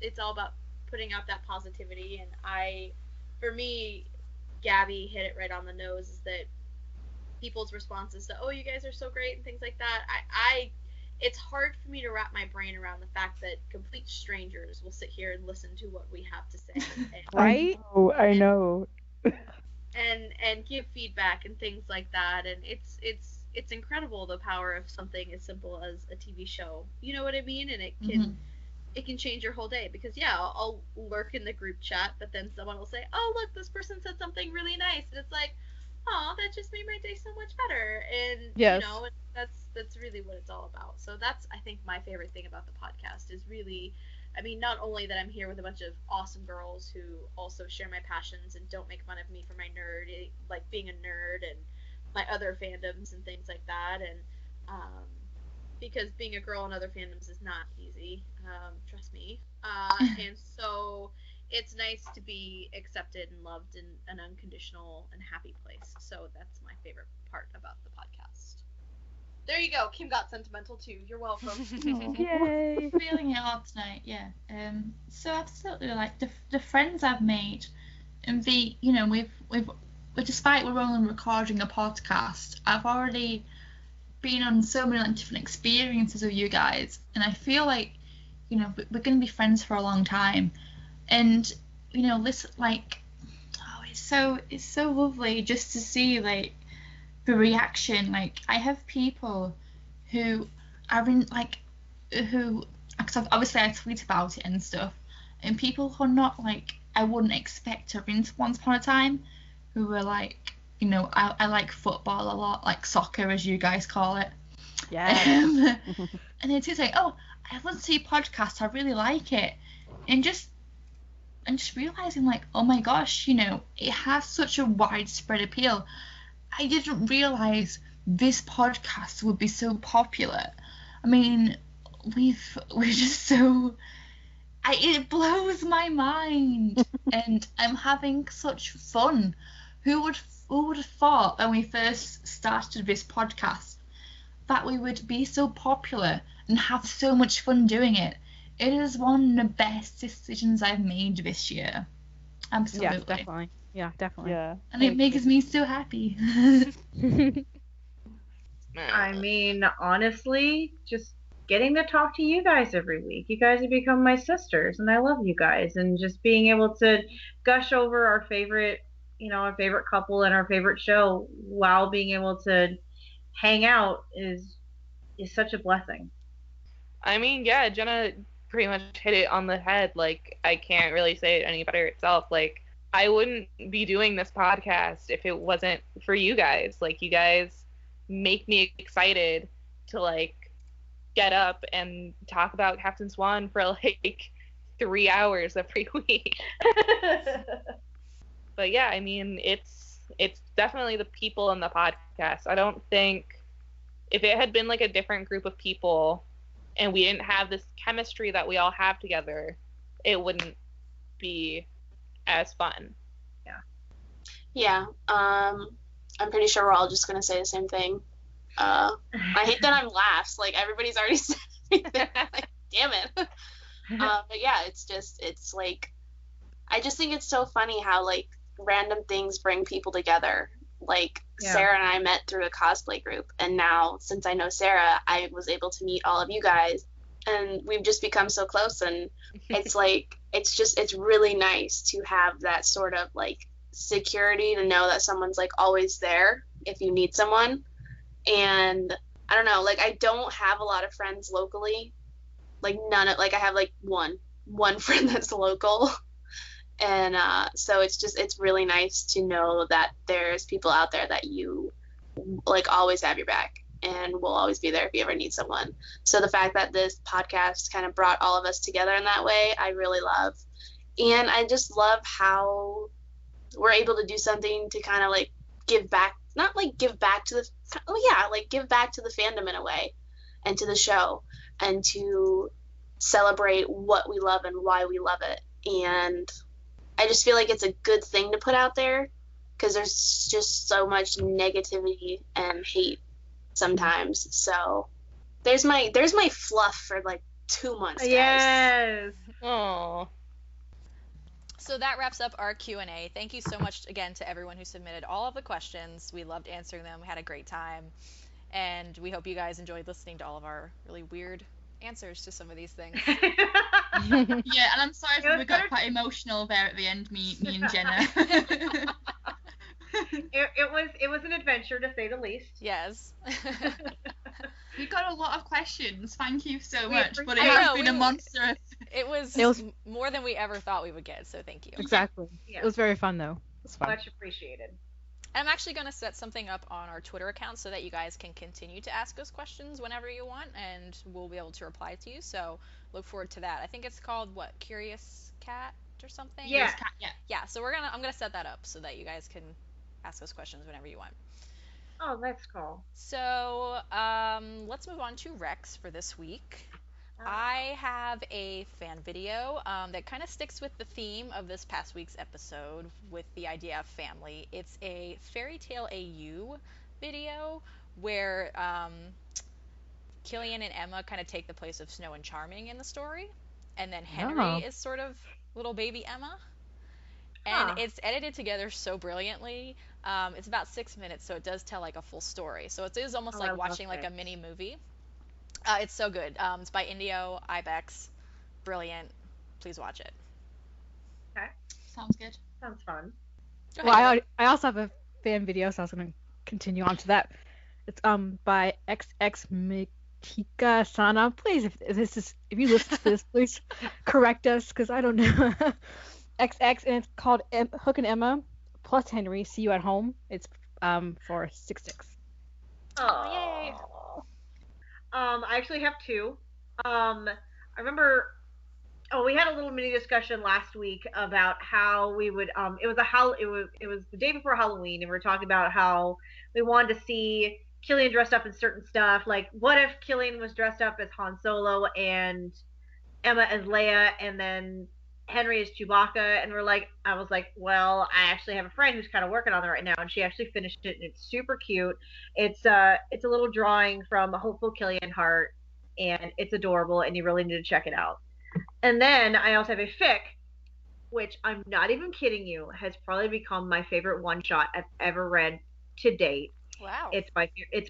it's all about putting out that positivity, and for me, Gabby hit it right on the nose, is that people's responses to, oh, you guys are so great and things like that, it's hard for me to wrap my brain around the fact that complete strangers will sit here and listen to what we have to say. Right? I know. And give feedback and things like that, and it's incredible, the power of something as simple as a TV show. You know what I mean? And it can change your whole day, because I'll lurk in the group chat, but then someone will say, oh, look, this person said something really nice, and it's like, oh, that just made my day so much better. And yes. That's really what it's all about. So that's, I think, my favorite thing about the podcast is really, I mean, not only that I'm here with a bunch of awesome girls who also share my passions and don't make fun of me for my like being a nerd, and my other fandoms and things like that, and because being a girl in other fandoms is not easy, trust me. And so it's nice to be accepted and loved in an unconditional and happy place. So that's my favorite part about the podcast. There you go. Kim got sentimental too. You're welcome. Yay! Feeling it all tonight, yeah. So absolutely, like the friends I've made, and we've despite we're only recording a podcast, I've already been on so many like different experiences with you guys, and I feel like we're going to be friends for a long time, and listen, like, oh, it's so lovely just to see like the reaction. Like, I have people who are in like because obviously I tweet about it and stuff, and people who are not like I wouldn't expect to into Once Upon a Time, who were like, I like football a lot, like soccer as you guys call it. Yeah. And then it's like, oh, I listened to your podcast, I really like it, and just realizing like, oh my gosh, it has such a widespread appeal. I didn't realize this podcast would be so popular. I mean, we're just so. It blows my mind, and I'm having such fun. Who would have thought when we first started this podcast that we would be so popular and have so much fun doing it? It is one of the best decisions I've made this year. Absolutely. Yes, definitely. Yeah, definitely. Yeah. And it makes me so happy. I mean, honestly, just getting to talk to you guys every week. You guys have become my sisters, and I love you guys. And just being able to gush over our favorite couple and our favorite show while being able to hang out is such a blessing. I mean, yeah, Jenna pretty much hit it on the head. Like, I can't really say it any better itself. Like, I wouldn't be doing this podcast if it wasn't for you guys. Like, you guys make me excited to, like, get up and talk about Captain Swan for, like, 3 hours every week. But, yeah, I mean, it's definitely the people in the podcast. I don't think if it had been, like, a different group of people and we didn't have this chemistry that we all have together, it wouldn't be as fun. Yeah. I'm pretty sure we're all just gonna say the same thing. I hate that I'm last. Like, everybody's already said everything. Like, damn it. But yeah, it's like I just think it's so funny how, like, random things bring people together. Like, Sarah and I met through a cosplay group, and now, since I know Sarah, I was able to meet all of you guys, and we've just become so close, and it's like, it's really nice to have that sort of, like, security to know that someone's, like, always there if you need someone. And I don't know, like, I don't have a lot of friends locally. Like, I have, like, one friend that's local. And so it's really nice to know that there's people out there that you, like, always have your back and will always be there if you ever need someone. So the fact that this podcast kind of brought all of us together in that way, I really love. And I just love how we're able to do something to kind of, like, give back, not, like, give back to the fandom in a way, and to the show, and to celebrate what we love and why we love it. And I just feel like it's a good thing to put out there, because there's just so much negativity and hate sometimes. So there's my fluff for, like, 2 months, guys. Yes. Aww. So that wraps up our Q&A. Thank you so much again to everyone who submitted all of the questions. We loved answering them. We had a great time. And we hope you guys enjoyed listening to all of our really weird answers to some of these things. Yeah, and I'm sorry if we got quite emotional there at the end, me and Jenna. It was an adventure, to say the least. Yes. We got a lot of questions. Thank you so much. But it I has know, been a monster. It was more than we ever thought we would get, so thank you. Exactly. Yeah. It was very fun, though. It was fun. Much appreciated. I'm actually going to set something up on our Twitter account so that you guys can continue to ask us questions whenever you want, and we'll be able to reply to you. So look forward to that. I think it's called, what, Curious Cat or something? Yeah. Yeah, so I'm going to set that up so that you guys can ask us questions whenever you want. Oh, that's cool. So let's move on to Rex for this week. I have a fan video that kind of sticks with the theme of this past week's episode with the idea of family. It's a Fairy Tale AU video where Killian and Emma kind of take the place of Snow and Charming in the story, and then Henry is sort of little baby Emma. And it's edited together so brilliantly. It's about 6 minutes, so it does tell, like, a full story. So it is almost like watching, like, a mini movie. It's so good. It's by Indio, IBEX. Brilliant. Please watch it. Okay. Sounds good. Sounds fun. Well, I also have a fan video, so I was going to continue on to that. It's by XX Mitika Sana. Please, if you listen to this, please correct us, because I don't know. XX, and it's called Hook and Emma plus Henry. See you at home. It's for 6/6. Oh, yay! I actually have two. I remember. Oh, we had a little mini discussion last week about how we would. It was the day before Halloween, and we were talking about how we wanted to see Killian dressed up in certain stuff. Like, what if Killian was dressed up as Han Solo and Emma as Leia, and then Henry is Chewbacca? And I was like, well, I actually have a friend who's kind of working on it right now, and she actually finished it, and it's super cute. It's a little drawing from a Hopeful Killian Heart, and it's adorable, and you really need to check it out. And then I also have a fic, which I'm not even kidding you, has probably become my favorite one shot I've ever read to date. Wow. It's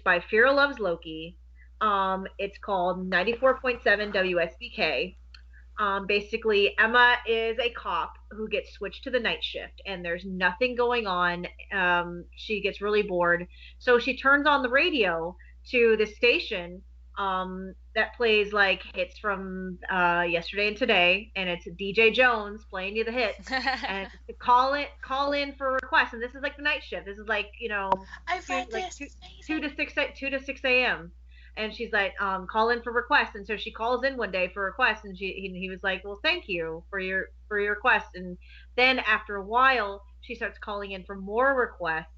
by Fira Loves Loki. It's called 94.7 WSBK. Basically, Emma is a cop who gets switched to the night shift, and there's nothing going on. She gets really bored, so she turns on the radio to the station that plays, like, hits from yesterday and today, and it's DJ Jones playing you the hits. And call in for requests, and this is like the night shift. This is like, I've read like this. 2 to 6 a.m. And she's like, call in for requests. And so she calls in one day for requests, and he was like, well, thank you for your request. And then after a while, she starts calling in for more requests,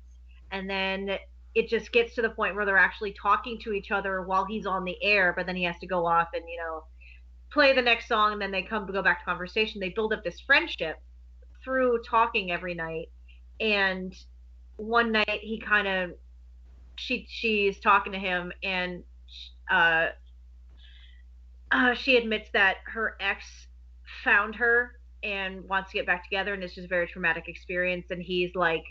and then it just gets to the point where they're actually talking to each other while he's on the air, but then he has to go off and, play the next song, and then they go back to conversation. They build up this friendship through talking every night. And one night he kind of, she's talking to him, and she admits that her ex found her and wants to get back together, and it's just a very traumatic experience. And he's like,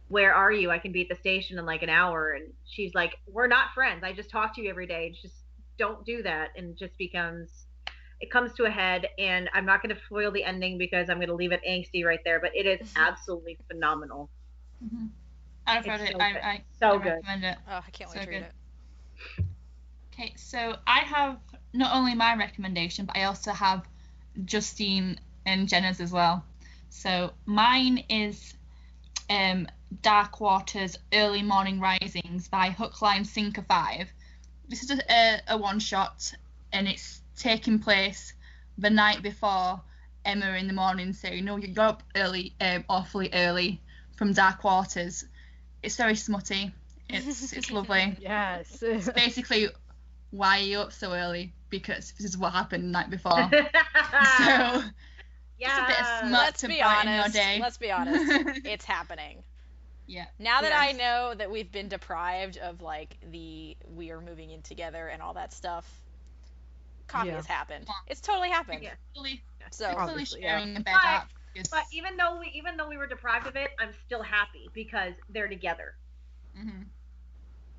where are you? I can be at the station in like an hour. And she's like, we're not friends. I just talk to you every day. Just don't do that. And it just it comes to a head. And I'm not going to spoil the ending because I'm going to leave it angsty right there, but it is absolutely phenomenal. Mm-hmm. I've read it. I recommend it. Oh, I can't wait to read it. Okay, so I have not only my recommendation, but I also have Justine and Jenna's as well. So mine is Dark Waters Early Morning Risings by Hook, Line, Sinker 5. This is a one-shot, and it's taking place the night before Emma in the morning. So you're up early, awfully early from Dark Waters. It's very smutty. It's lovely. Yes. It's basically, why are you up so early? Because this is what happened the night before. So just a bit of smut to brighten your day. Let's be honest. It's happening. Yeah. Now that I know that we've been deprived of like we are moving in together and all that stuff, coffee has happened. It's totally happened. Yeah. Fully sharing a bed up. But even though we were deprived of it, I'm still happy because they're together. Mm-hmm.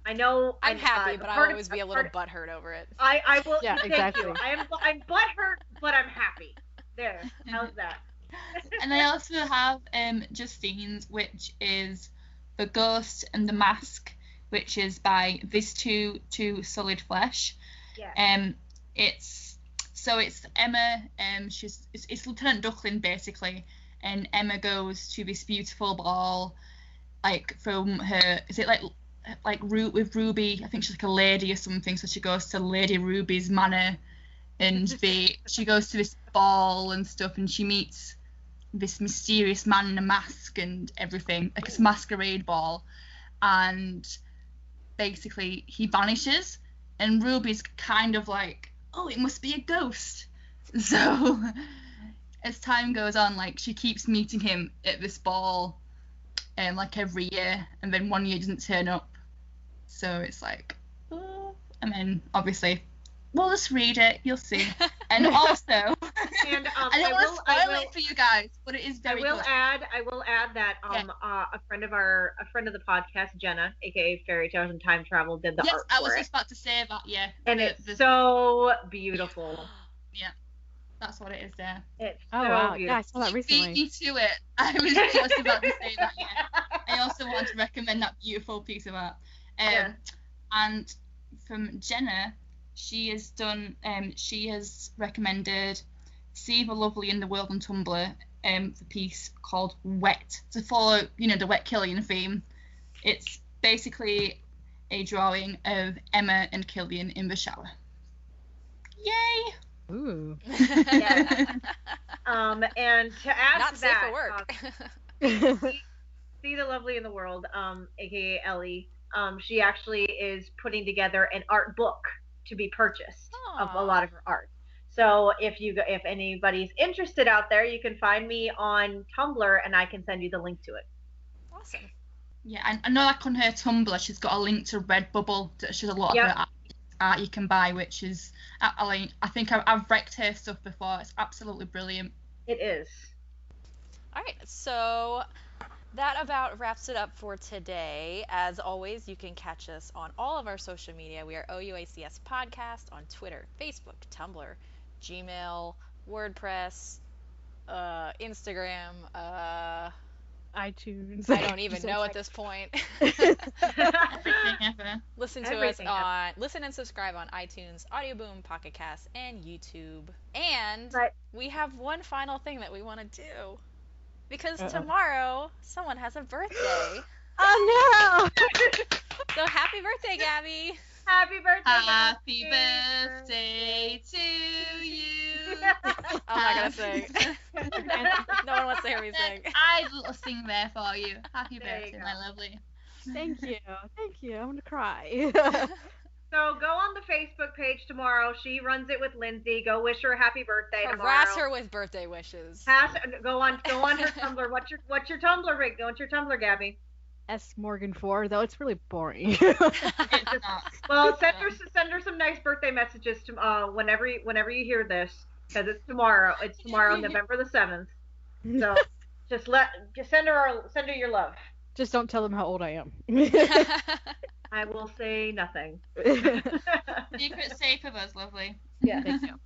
I know. I'm happy, but I'll always be a little butthurt over it. I will. Yeah, thank exactly. you. I'm butthurt, but I'm happy. There. How's that? And I also have Justine's, which is The Ghost and the Mask, which is by This Too Solid Flesh. Yeah. It's Emma. It's Lieutenant Ducklin basically, and Emma goes to this beautiful ball, like from her. Is it like with Ruby? I think she's like a lady or something. So she goes to Lady Ruby's manor, and she goes to this ball and stuff, and she meets this mysterious man in a mask and everything, like it's a masquerade ball, and basically he vanishes, and Ruby's kind of like, oh, it must be a ghost. So as time goes on, like she keeps meeting him at this ball, like every year, and then one year doesn't turn up. So it's like, and then obviously we'll just read it, you'll see. And also, and I don't want to spoil it for you guys, but it is very good. I will add that a friend of the podcast, Jenna, aka Fairy Tales and Time Travel, did the art for it. Yes, I was just about to say that. Yeah. And it's so beautiful. Yeah, that's what it is there. It's wow. beautiful. Yeah, I saw that recently. Beat me to it. I was just about to say that. Yeah. I also want to recommend that beautiful piece of art. And from Jenna, she has recommended See the Lovely in the World on Tumblr, the piece called Wet, to follow, the wet Killian theme. It's basically a drawing of Emma and Killian in the shower. Yay! Ooh. Yeah. And to add Not to safe that, for work. See the Lovely in the World, aka Ellie, she actually is putting together an art book to be purchased of a lot of her art. So if anybody's interested out there, you can find me on Tumblr and I can send you the link to it. Awesome. Yeah, and I know like on her Tumblr, she's got a link to Redbubble that shows a lot of her art you can buy, which is, I think I've wrecked her stuff before. It's absolutely brilliant. It is. All right, so that about wraps it up for today. As always, you can catch us on all of our social media. We are OUACS Podcast on Twitter, Facebook, Tumblr, Gmail, WordPress, Instagram, iTunes. I don't even know at this point. Everything ever. Listen to us listen and subscribe on iTunes, Audioboom, Pocket Cast, and YouTube. And we have one final thing that we want to do. Because tomorrow, someone has a birthday. Oh, no! So happy birthday, Gabby! Happy birthday! Happy birthday to you! I'm not going to sing. No one wants to hear me sing. I'll sing there for you. Happy birthday, my lovely. Thank you. I'm going to cry. So go on the Facebook page tomorrow. She runs it with Lindsay. Go wish her a happy birthday tomorrow. Harass her with birthday wishes. Go on her Tumblr. What's your Tumblr, Rick? What's your Tumblr, Gabby? S Morgan 4, though it's really boring. Well, send her some nice birthday messages to whenever you hear this. because it's tomorrow. It's tomorrow, November the 7th. So just send her your love. Just don't tell them how old I am. I will say nothing. Secret safe of us, lovely. Yeah. Thank you.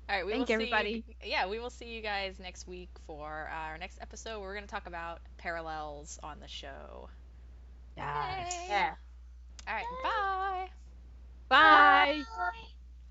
All right, Thank everybody. We will see you guys next week for our next episode. We're going to talk about parallels on the show. Yes. Yay. Yeah. All right, bye. Bye. Bye.